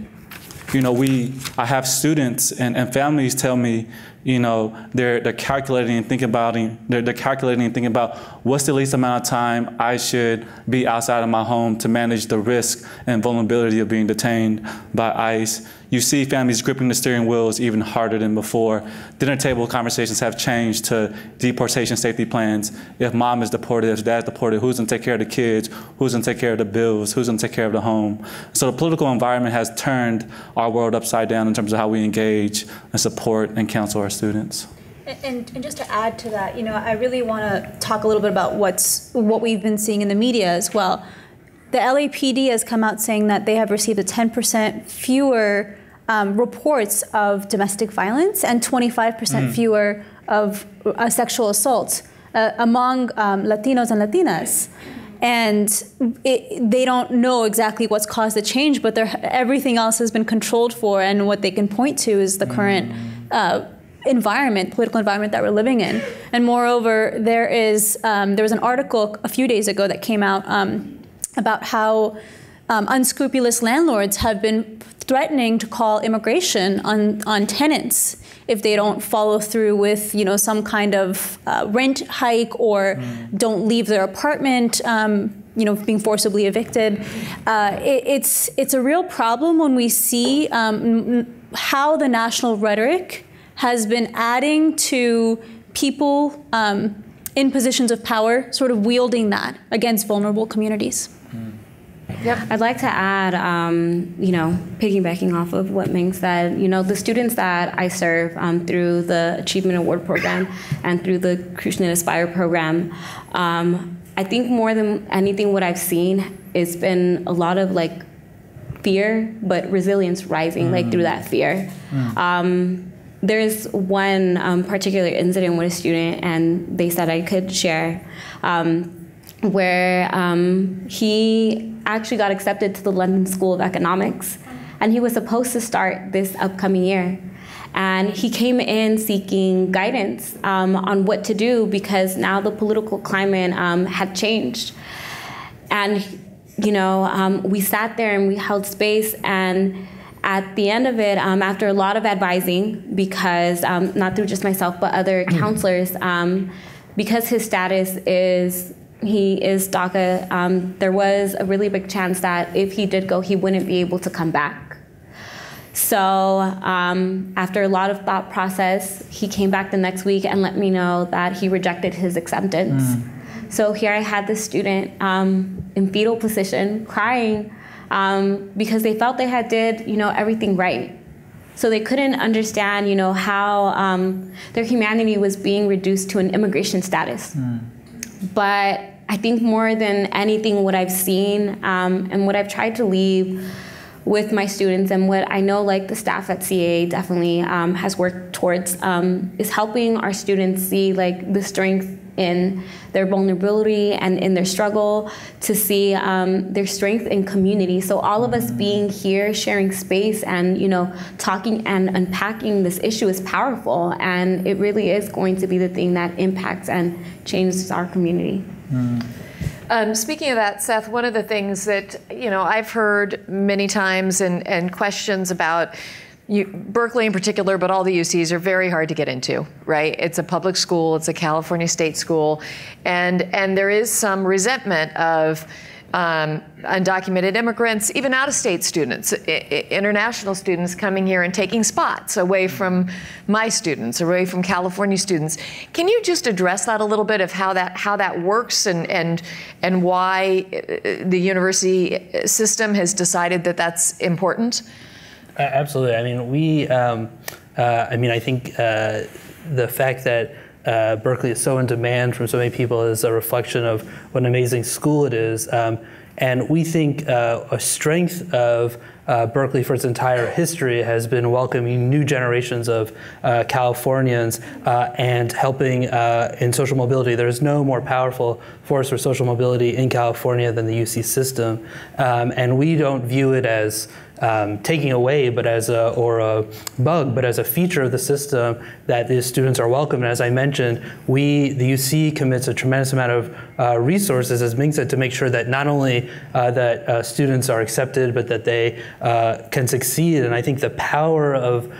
have students and families tell me, they're calculating and thinking about what's the least amount of time I should be outside of my home to manage the risk and vulnerability of being detained by ICE. You see families gripping the steering wheels even harder than before. Dinner table conversations have changed to deportation safety plans. If mom is deported, if dad's deported, who's gonna take care of the kids? Who's gonna take care of the bills? Who's gonna take care of the home? So the political environment has turned our world upside down in terms of how we engage and support and counsel our students. And just to add to that, I really want to talk a little bit about what we've been seeing in the media as well. The LAPD has come out saying that they have received 10% fewer reports of domestic violence and 25% fewer of sexual assaults among Latinos and Latinas. And they don't know exactly what's caused the change, but everything else has been controlled for, and what they can point to is the current political environment that we're living in. And moreover, there was an article a few days ago that came out about how unscrupulous landlords have been threatening to call immigration on tenants if they don't follow through with some kind of rent hike or don't leave their apartment, being forcibly evicted. It's a real problem when we see how the national rhetoric has been adding to people in positions of power, sort of wielding that against vulnerable communities. Yep. I'd like to add, piggybacking off of what Ming said, the students that I serve through the Achievement Award Program and through the Crucian and Aspire program, I think more than anything what I've seen has been a lot of fear, but resilience rising through that fear. There's one particular incident with a student, and they said I could share, where he actually got accepted to the London School of Economics, and he was supposed to start this upcoming year. And he came in seeking guidance on what to do, because now the political climate had changed. And, we sat there and we held space, and at the end of it, after a lot of advising, because not through just myself, but other counselors, because his status is, he is DACA, there was a really big chance that if he did go, he wouldn't be able to come back. So after a lot of thought process, he came back the next week and let me know that he rejected his acceptance. So here I had this student in fetal position crying because they felt they had did everything right. So they couldn't understand how their humanity was being reduced to an immigration status. But I think more than anything, what I've seen and what I've tried to leave with my students, and what I know the staff at CAA definitely has worked towards, is helping our students see the strength in their vulnerability and in their struggle, to see their strength in community. So all of us being here, sharing space, and talking and unpacking this issue is powerful, and it really is going to be the thing that impacts and changes our community. Speaking of that, Seth, one of the things that I've heard many times and questions about Berkeley in particular, but all the UCs are very hard to get into, right? It's a public school, it's a California state school, and there is some resentment of undocumented immigrants, even out-of-state students, international students coming here and taking spots away from my students, away from California students. Can you just address that a little bit of how that works and why the university system has decided that that's important? Absolutely. I mean, we, I mean, I think the fact that Berkeley is so in demand from so many people is a reflection of what an amazing school it is. And we think a strength of Berkeley for its entire history has been welcoming new generations of Californians and helping in social mobility. There is no more powerful force for social mobility in California than the UC system. And we don't view it as taking away, but as a bug, but as a feature of the system that the students are welcome. And as I mentioned, the UC commits a tremendous amount of resources, as Ming said, to make sure that not only that students are accepted, but that they can succeed. And I think the power of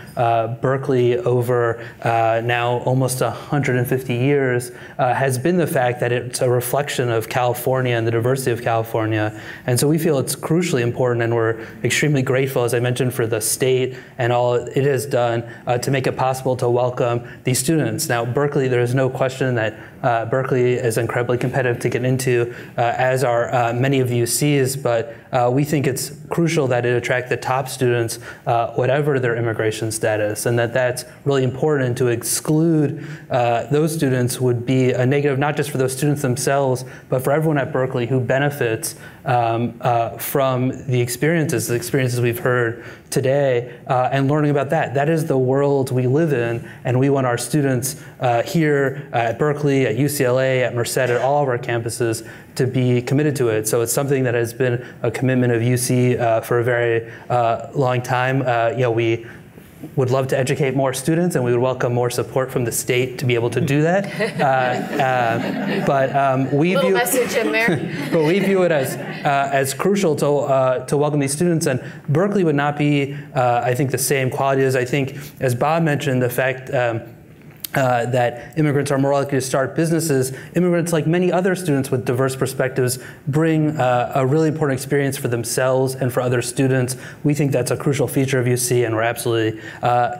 Berkeley over now almost 150 years has been the fact that it's a reflection of California and the diversity of California. And so we feel it's crucially important, and we're extremely grateful, as I mentioned, for the state and all it has done to make it possible to welcome these students. Now, Berkeley, there is no question that Berkeley is incredibly competitive to get into, as are many of the UCs, but we think it's crucial that it attract the top students, whatever their immigration status, and that's really important. To exclude those students would be a negative, not just for those students themselves, but for everyone at Berkeley who benefits from the experiences we've heard today, and learning about that. That is the world we live in, and we want our students here at Berkeley, at UCLA, at Merced, at all of our campuses to be committed to it. So it's something that has been a commitment of UC for a very long time. We would love to educate more students, and we would welcome more support from the state to be able to do that. But we Little view message in there. But we view it as crucial to welcome these students. And Berkeley would not be, I think, the same quality as, I think, as Bob mentioned, the fact that immigrants are more likely to start businesses. Immigrants, like many other students with diverse perspectives, bring a really important experience for themselves and for other students. We think that's a crucial feature of UC, and we're absolutely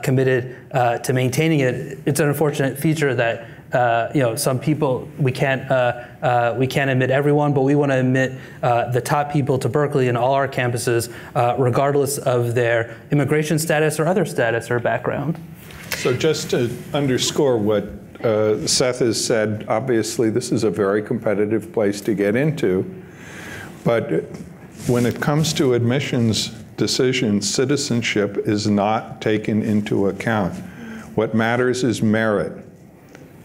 committed to maintaining it. It's an unfortunate feature that some people, we can't admit everyone, but we want to admit the top people to Berkeley and all our campuses, regardless of their immigration status or other status or background. So just to underscore what Seth has said, obviously this is a very competitive place to get into, but when it comes to admissions decisions, citizenship is not taken into account. What matters is merit.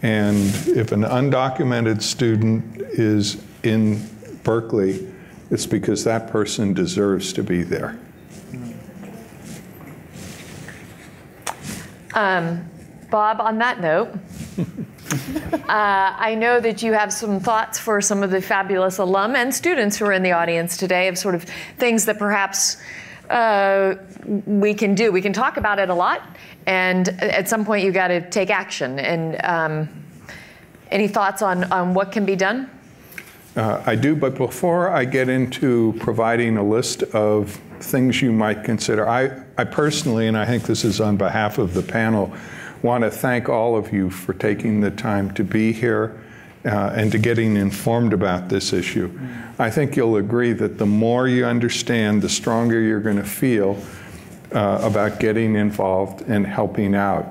And if an undocumented student is in Berkeley, it's because that person deserves to be there. Bob, on that note, I know that you have some thoughts for some of the fabulous alum and students who are in the audience today of sort of things that perhaps we can do. We can talk about it a lot, and at some point you got to take action. And any thoughts on what can be done? I do, but before I get into providing a list of things you might consider, I personally, and I think this is on behalf of the panel, want to thank all of you for taking the time to be here and to getting informed about this issue. I think you'll agree that the more you understand, the stronger you're going to feel about getting involved and helping out.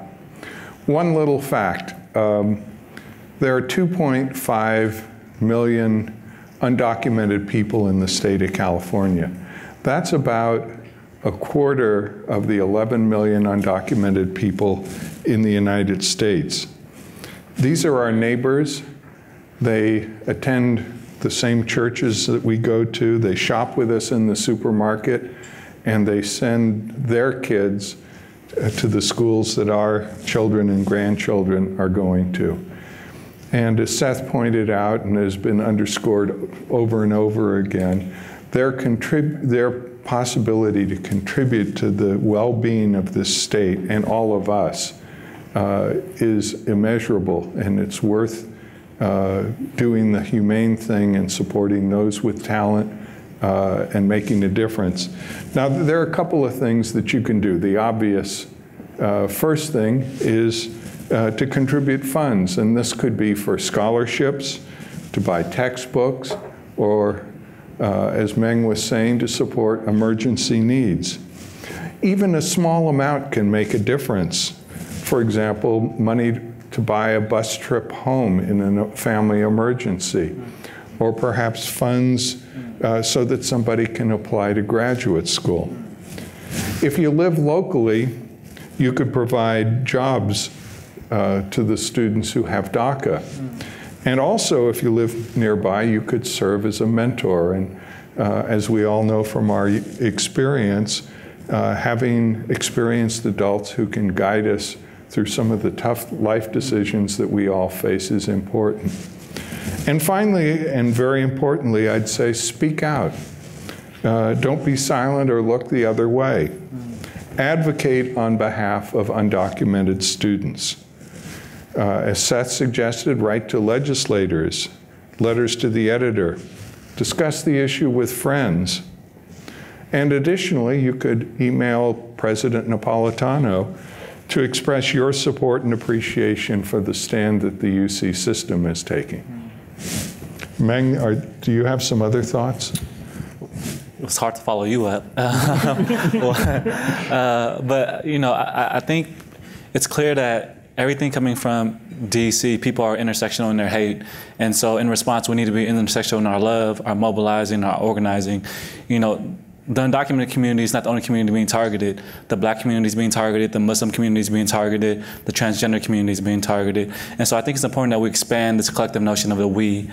One little fact, there are 2.5 million undocumented people in the state of California. That's about a quarter of the 11 million undocumented people in the United States. These are our neighbors. They attend the same churches that we go to. They shop with us in the supermarket, and they send their kids to the schools that our children and grandchildren are going to. And as Seth pointed out, and has been underscored over and over again, their possibility to contribute to the well-being of this state and all of us is immeasurable, and it's worth doing the humane thing and supporting those with talent and making a difference. Now, there are a couple of things that you can do. The obvious first thing is to contribute funds, and this could be for scholarships, to buy textbooks, or as Meng was saying, to support emergency needs. Even a small amount can make a difference. for example, money to buy a bus trip home in a family emergency, or perhaps funds so that somebody can apply to graduate school. If you live locally, you could provide jobs to the students who have DACA. And also, if you live nearby, you could serve as a mentor. And as we all know from our experience, having experienced adults who can guide us through some of the tough life decisions that we all face is important. And finally, and very importantly, I'd say speak out. Don't be silent or look the other way. Advocate on behalf of undocumented students. As Seth suggested, write to legislators, letters to the editor, discuss the issue with friends. And additionally, you could email President Napolitano to express your support and appreciation for the stand that the UC system is taking. Meng, do you have some other thoughts? It was hard to follow you up. But, you know, I think it's clear that everything coming from DC, people are intersectional in their hate. And so in response, we need to be intersectional in our love, our mobilizing, our organizing. You know, the undocumented community is not the only community being targeted. The Black community is being targeted, the Muslim community is being targeted, the transgender community is being targeted. And so I think it's important that we expand this collective notion of the we.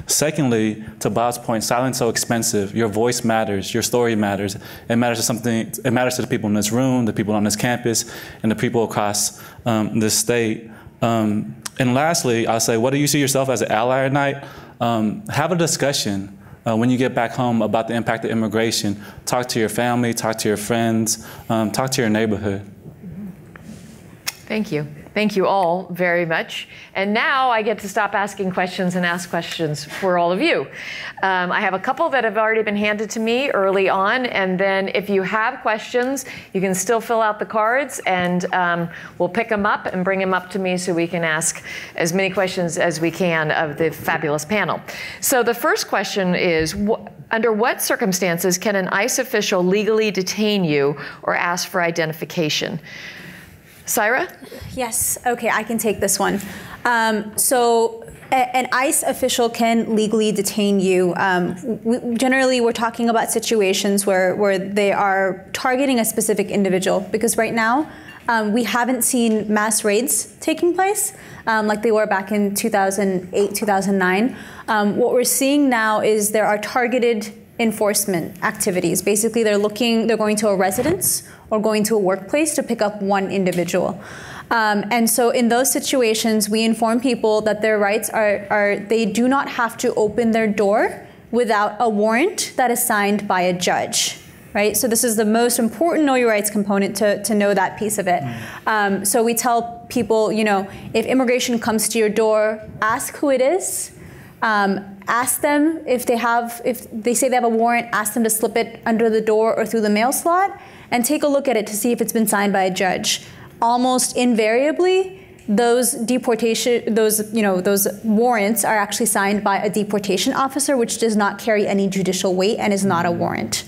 Secondly, to Bob's point, silence is so expensive. Your voice matters, your story matters. It matters to something, it matters to the people in this room, the people on this campus, and the people across this state. And lastly, I'll say, what do you see yourself as an ally at night? Have a discussion when you get back home about the impact of immigration. Talk to your family, talk to your friends, talk to your neighborhood. Thank you. Thank you all very much. And now I get to stop asking questions and ask questions for all of you. I have a couple that have already been handed to me early on, and then if you have questions, you can still fill out the cards, and we'll pick them up and bring them up to me so we can ask as many questions as we can of the fabulous panel. So the first question is, under what circumstances can an ICE official legally detain you or ask for identification? Syra? Yes, okay, I can take this one. So an ICE official can legally detain you. Generally, we're talking about situations where they are targeting a specific individual, because right now, we haven't seen mass raids taking place like they were back in 2008, 2009. What we're seeing now is there are targeted enforcement activities. Basically, they're going to a residence or going to a workplace to pick up one individual. And so in those situations, we inform people that their rights are they do not have to open their door without a warrant that is signed by a judge. Right? So this is the most important know your rights component to know that piece of it. So we tell people, you know, if immigration comes to your door, ask who it is. Ask them if they say they have a warrant, ask them to slip it under the door or through the mail slot, and take a look at it to see if it's been signed by a judge. Almost invariably, those warrants are actually signed by a deportation officer, which does not carry any judicial weight and is not a warrant.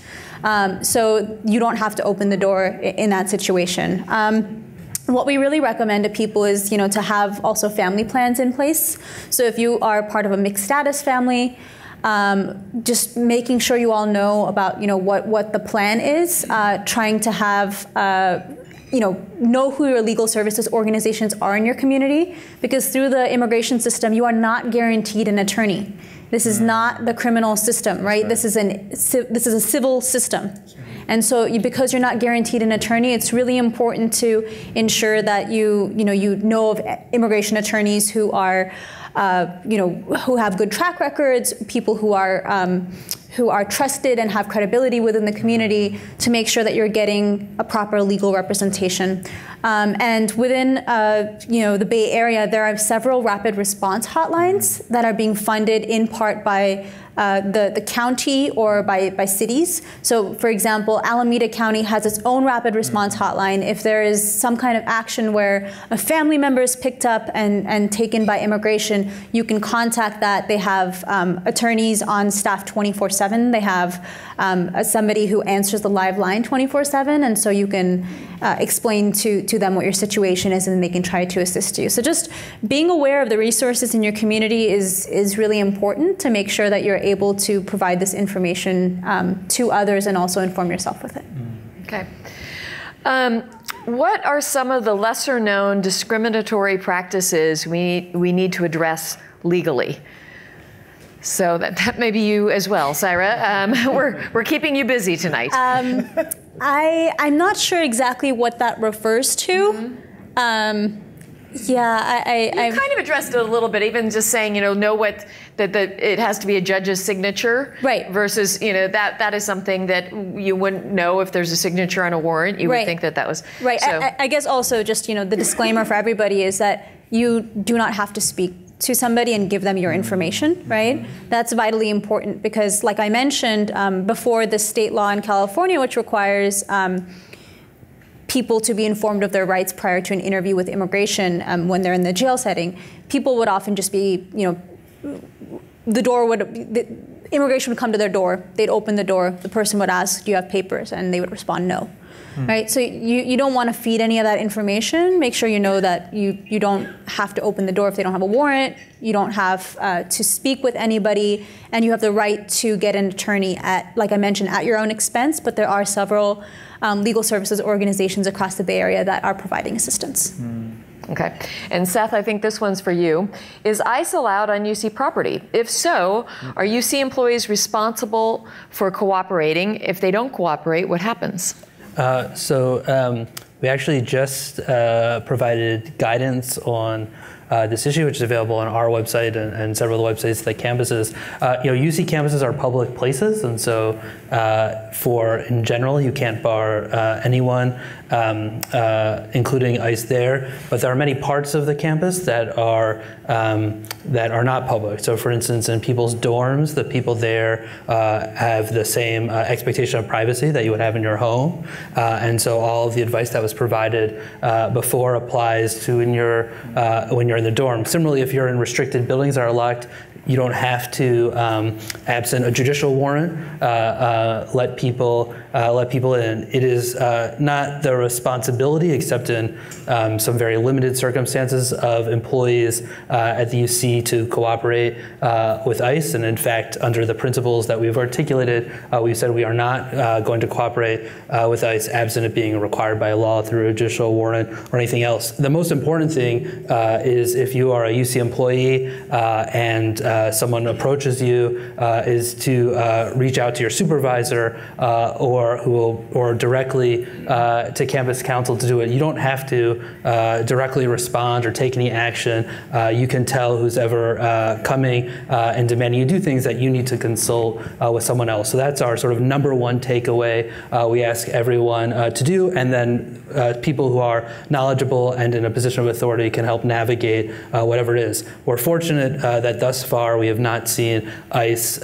So you don't have to open the door in that situation. What we really recommend to people is, to have also family plans in place. So if you are part of a mixed status family, just making sure you all know about, what the plan is, trying to have, know who your legal services organizations are in your community, because through the immigration system, you are not guaranteed an attorney. This is not the criminal system, right? This is a civil system. And so because you're not guaranteed an attorney, it's really important to ensure that you know of immigration attorneys who are, who have good track records, people who are trusted and have credibility within the community, to make sure that you're getting a proper legal representation. And within the Bay Area, there are several rapid response hotlines that are being funded in part by the county or by cities. So for example, Alameda County has its own rapid response hotline. If there is some kind of action where a family member is picked up and taken by immigration, you can contact that. They have attorneys on staff 24/7. They have somebody who answers the live line 24/7, and so you can explain to to them what your situation is, and they can try to assist you. So just being aware of the resources in your community is really important to make sure that you're able to provide this information to others and also inform yourself with it. Okay. What are some of the lesser known discriminatory practices we need to address legally? So that may be you as well, Saira. We're keeping you busy tonight. I'm not sure exactly what that refers to. Yeah, you kind of addressed it a little bit, even just saying, know what that it has to be a judge's signature, right? Versus, that is something that you wouldn't know if there's a signature on a warrant. You would think that was right. So. I guess also just the disclaimer for everybody is that you do not have to speak to somebody and give them your information, right? That's vitally important because, like I mentioned before, the state law in California, which requires people to be informed of their rights prior to an interview with immigration when they're in the jail setting, people would often just be, immigration would come to their door, they'd open the door, the person would ask, do you have papers? And they would respond, no. Right, so you don't want to feed any of that information. Make sure you know that you don't have to open the door if they don't have a warrant. You don't have to speak with anybody, and you have the right to get an attorney at, like I mentioned, at your own expense. But there are several legal services organizations across the Bay Area that are providing assistance. Okay, and Seth, I think this one's for you. Is ICE allowed on UC property? If so, are UC employees responsible for cooperating? If they don't cooperate, what happens? We actually just provided guidance on this issue, which is available on our website and several of the websites of the campuses. UC campuses are public places, and so in general, you can't bar anyone, including ICE there. But there are many parts of the campus that are not public. So, for instance, in people's dorms, the people there have the same expectation of privacy that you would have in your home, and so all of the advice that was provided before applies to when you're in the dorm. Similarly, if you're in restricted buildings that are locked, you don't have to, absent a judicial warrant, let people in. It is not the responsibility, except in some very limited circumstances, of employees at the UC to cooperate with ICE. And in fact, under the principles that we've articulated, we've said we are not going to cooperate with ICE absent it being required by law through a judicial warrant or anything else. The most important thing is if you are a UC employee and someone approaches you, is to reach out to your supervisor or directly to campus council to do it. You don't have to directly respond or take any action. You can tell who's ever coming and demanding you do things that you need to consult with someone else. So that's our sort of number one takeaway we ask everyone to do, and then people who are knowledgeable and in a position of authority can help navigate whatever it is. We're fortunate that thus far we have not seen ICE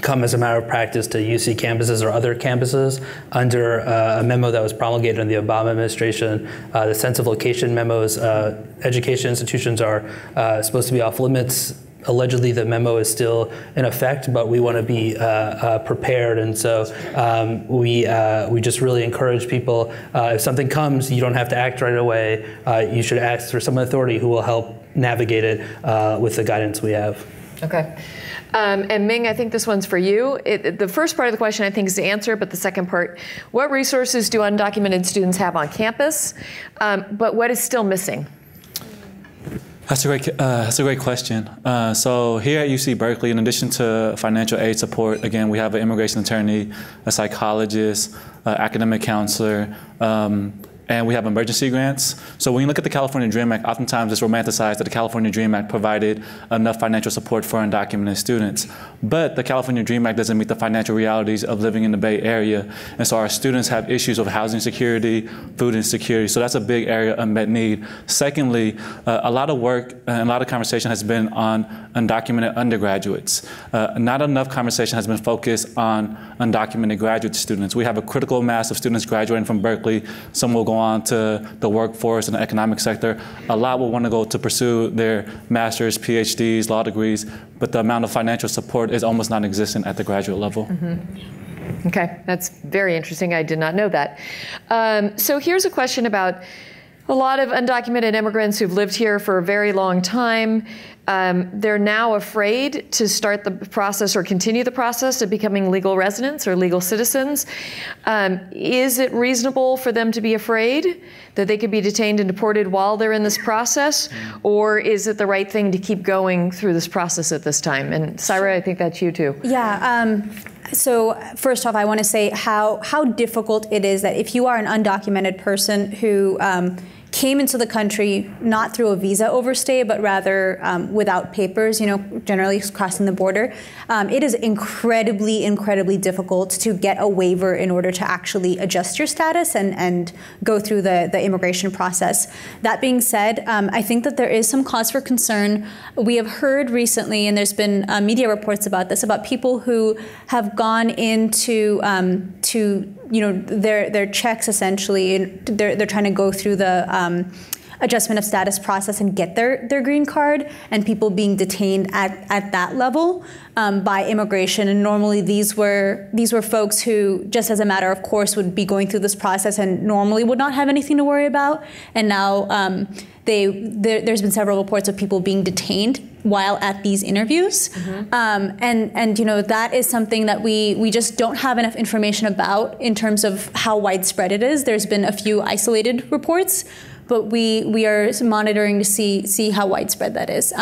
come as a matter of practice to UC campuses or other campuses. Under a memo that was promulgated in the Obama administration, the sense of location memos, education institutions are supposed to be off limits. Allegedly, the memo is still in effect, but we want to be prepared, and so we just really encourage people. If something comes, you don't have to act right away. You should ask for some authority who will help navigate it with the guidance we have. Okay. And Ming, I think this one's for you. The first part of the question I think is the answer, but the second part, what resources do undocumented students have on campus, but what is still missing? That's a great question. So here at UC Berkeley, in addition to financial aid support, again, we have an immigration attorney, a psychologist, academic counselor, and we have emergency grants. So when you look at the California Dream Act, oftentimes it's romanticized that the California Dream Act provided enough financial support for undocumented students. But the California Dream Act doesn't meet the financial realities of living in the Bay Area. And so our students have issues of housing security, food insecurity. So that's a big area of unmet need. Secondly, a lot of work and a lot of conversation has been on undocumented undergraduates. Not enough conversation has been focused on undocumented graduate students. We have a critical mass of students graduating from Berkeley. Some will go on to the workforce and the economic sector. A lot will want to go to pursue their master's, PhDs, law degrees, but the amount of financial support is almost non-existent at the graduate level. Mm-hmm. Okay, that's very interesting. I did not know that. So here's a question about a lot of undocumented immigrants who've lived here for a very long time. They're now afraid to start the process or continue the process of becoming legal residents or legal citizens. Is it reasonable for them to be afraid that they could be detained and deported while they're in this process? Or is it the right thing to keep going through this process at this time? And Saira, I think that's you too. Yeah. So first off, I want to say how difficult it is that if you are an undocumented person who came into the country not through a visa overstay, but rather without papers, generally crossing the border, it is incredibly, incredibly difficult to get a waiver in order to actually adjust your status and go through the immigration process. That being said, I think that there is some cause for concern. We have heard recently, and there's been media reports about this, about people who have gone into their checks essentially, and they're trying to go through the adjustment of status process and get their green card, and people being detained at that level by immigration. And normally these were folks who, just as a matter of course, would be going through this process and normally would not have anything to worry about. And now there's been several reports of people being detained while at these interviews. And that is something that we just don't have enough information about in terms of how widespread it is. There's been a few isolated reports, but we are monitoring to see how widespread that is.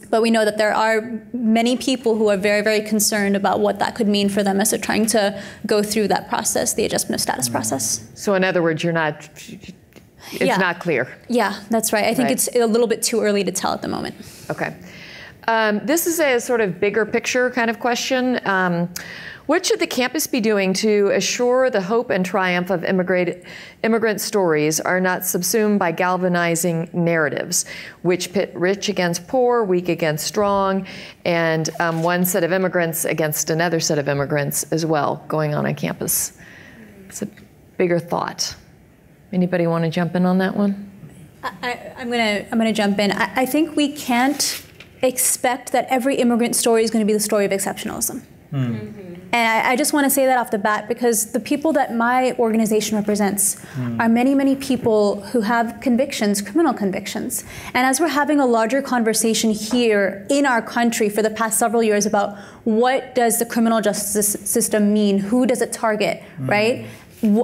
But we know that there are many people who are very, very concerned about what that could mean for them as they're trying to go through that process, the adjustment of status process. So in other words, it's not clear. Yeah, that's right. I think it's a little bit too early to tell at the moment. Okay. This is a sort of bigger picture kind of question. What should the campus be doing to assure the hope and triumph of immigrant stories are not subsumed by galvanizing narratives, which pit rich against poor, weak against strong, and one set of immigrants against another set of immigrants as well going on campus? It's a bigger thought. Anybody want to jump in on that one? I'm gonna jump in. I think we can't expect that every immigrant story is going to be the story of exceptionalism. And I just want to say that off the bat, because the people that my organization represents are many, many people who have convictions, criminal convictions. And as we're having a larger conversation here in our country for the past several years about what does the criminal justice system mean, who does it target, right?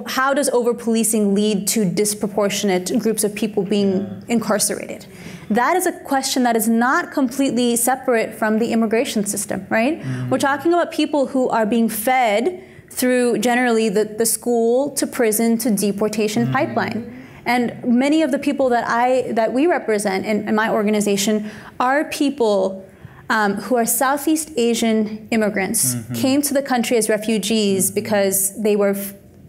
How does over-policing lead to disproportionate groups of people being incarcerated? That is a question that is not completely separate from the immigration system, right? We're talking about people who are being fed through generally the school to prison to deportation pipeline. And many of the people that we represent in my organization are people who are Southeast Asian immigrants, came to the country as refugees because they were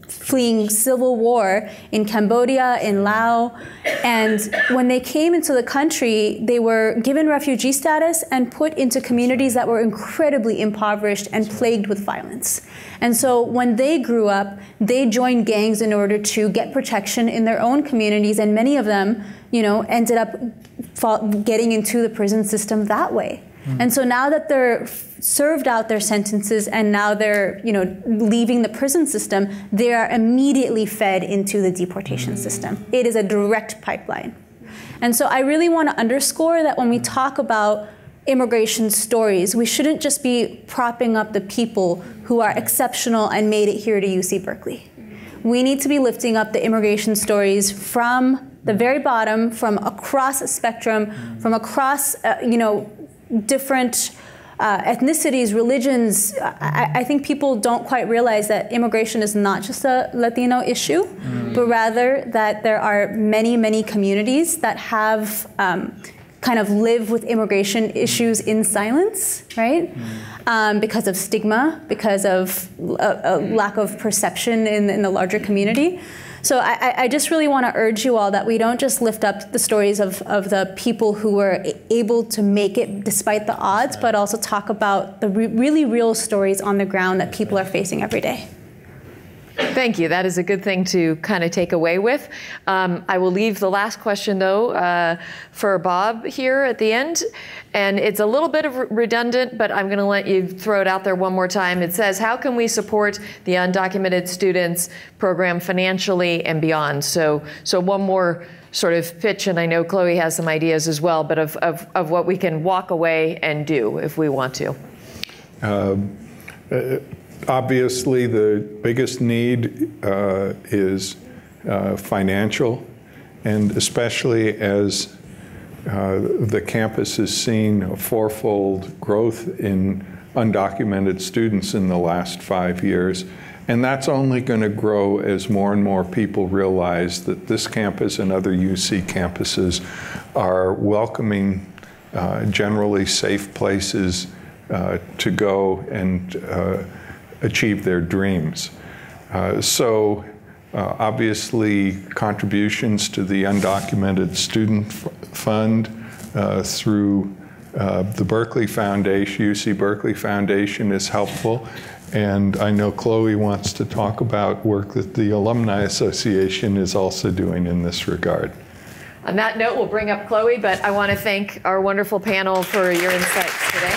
fleeing civil war in Cambodia, in Laos. And when they came into the country, they were given refugee status and put into communities that were incredibly impoverished and plagued with violence. And so when they grew up, they joined gangs in order to get protection in their own communities. And many of them, ended up getting into the prison system that way. And so now that they're served out their sentences and now they're, leaving the prison system, they are immediately fed into the deportation system. It is a direct pipeline. And so I really want to underscore that when we talk about immigration stories, we shouldn't just be propping up the people who are exceptional and made it here to UC Berkeley. We need to be lifting up the immigration stories from the very bottom, from across a spectrum, from across, different ethnicities, religions. I think people don't quite realize that immigration is not just a Latino issue, but rather that there are many, many communities that have kind of live with immigration issues in silence, right? Because of stigma, because of a lack of perception in the larger community. So I just really want to urge you all that we don't just lift up the stories of the people who were able to make it despite the odds, but also talk about the really real stories on the ground that people are facing every day. Thank you. That is a good thing to kind of take away with. I will leave the last question, though, for Bob here at the end. And it's a little bit of redundant, but I'm going to let you throw it out there one more time. It says, how can we support the undocumented students program financially and beyond? So one more sort of pitch, and I know Chloe has some ideas as well, but of what we can walk away and do if we want to. Obviously, the biggest need is financial, and especially as the campus has seen a fourfold growth in undocumented students in the last 5 years. And that's only going to grow as more and more people realize that this campus and other UC campuses are welcoming, generally safe places to go and achieve their dreams. Obviously, contributions to the Undocumented Student Fund through the Berkeley Foundation, UC Berkeley Foundation, is helpful. And I know Chloe wants to talk about work that the Alumni Association is also doing in this regard. On that note, we'll bring up Chloe, but I want to thank our wonderful panel for your insights today.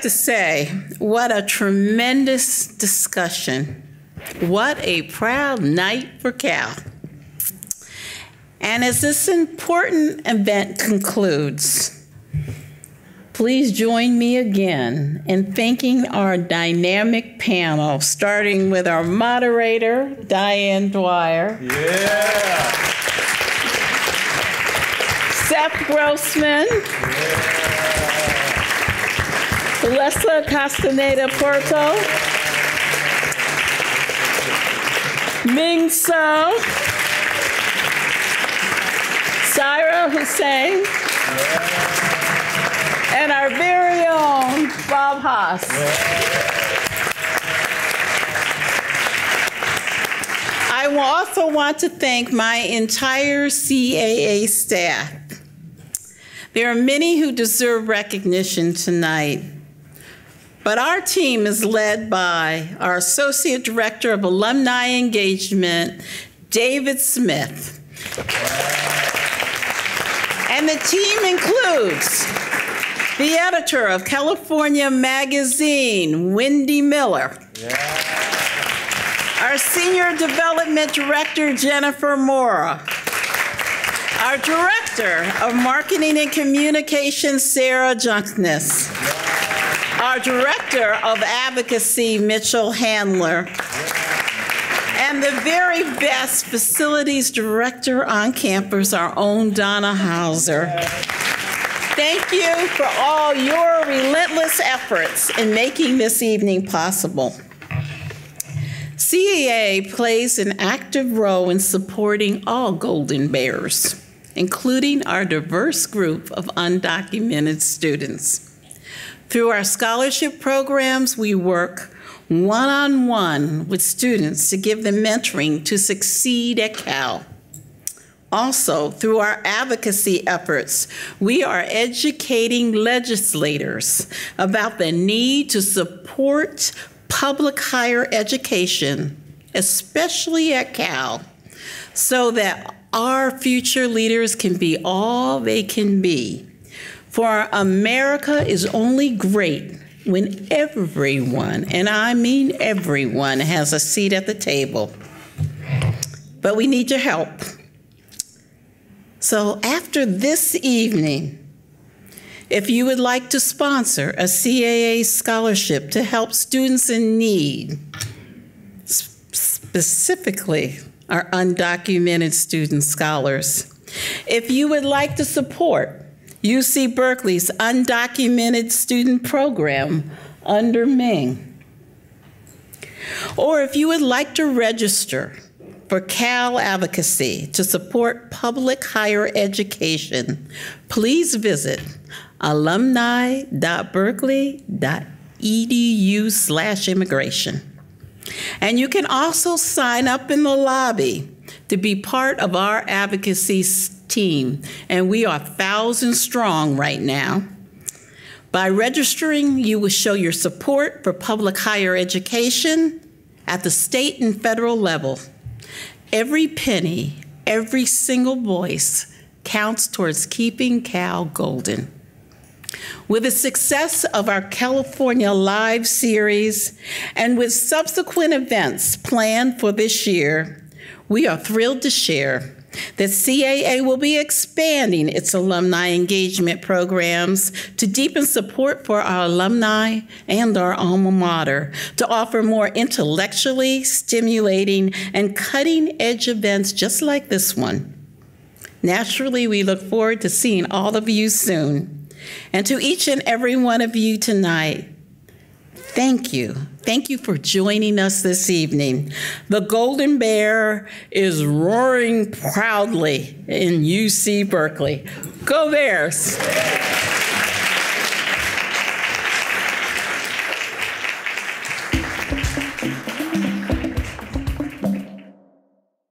To say, what a tremendous discussion. What a proud night for Cal. And as this important event concludes, please join me again in thanking our dynamic panel, starting with our moderator, Diane Dwyer. Yeah. Seth Grossman. Yeah. Alessa Castaneda Porto, Ming So, Syra Hussein, and our very own Bob Haas. I also want to thank my entire CAA staff. There are many who deserve recognition tonight. But our team is led by our Associate Director of Alumni Engagement, David Smith. And the team includes the editor of California Magazine, Wendy Miller. Our Senior Development Director, Jennifer Mora. Our Director of Marketing and Communications, Sarah Junkness. Our Director of Advocacy, Mitchell Handler, and the very best Facilities Director on campus, our own Donna Hauser. Thank you for all your relentless efforts in making this evening possible. CAA plays an active role in supporting all Golden Bears, including our diverse group of undocumented students. Through our scholarship programs, we work one-on-one with students to give them mentoring to succeed at Cal. Also, through our advocacy efforts, we are educating legislators about the need to support public higher education, especially at Cal, so that our future leaders can be all they can be. For America is only great when everyone, and I mean everyone, has a seat at the table. But we need your help. So after this evening, if you would like to sponsor a CAA scholarship to help students in need, specifically our undocumented student scholars, if you would like to support UC Berkeley's undocumented student program under Ming, or if you would like to register for Cal Advocacy to support public higher education, please visit alumni.berkeley.edu/immigration. And you can also sign up in the lobby to be part of our advocacy team, and we are 1,000 strong right now. By registering, you will show your support for public higher education at the state and federal level. Every penny, every single voice counts towards keeping Cal golden. With the success of our California Live series and with subsequent events planned for this year, we are thrilled to share that CAA will be expanding its alumni engagement programs to deepen support for our alumni and our alma mater, to offer more intellectually stimulating and cutting-edge events just like this one. Naturally, we look forward to seeing all of you soon. And to each and every one of you tonight, thank you. Thank you for joining us this evening. The Golden Bear is roaring proudly in UC Berkeley. Go Bears!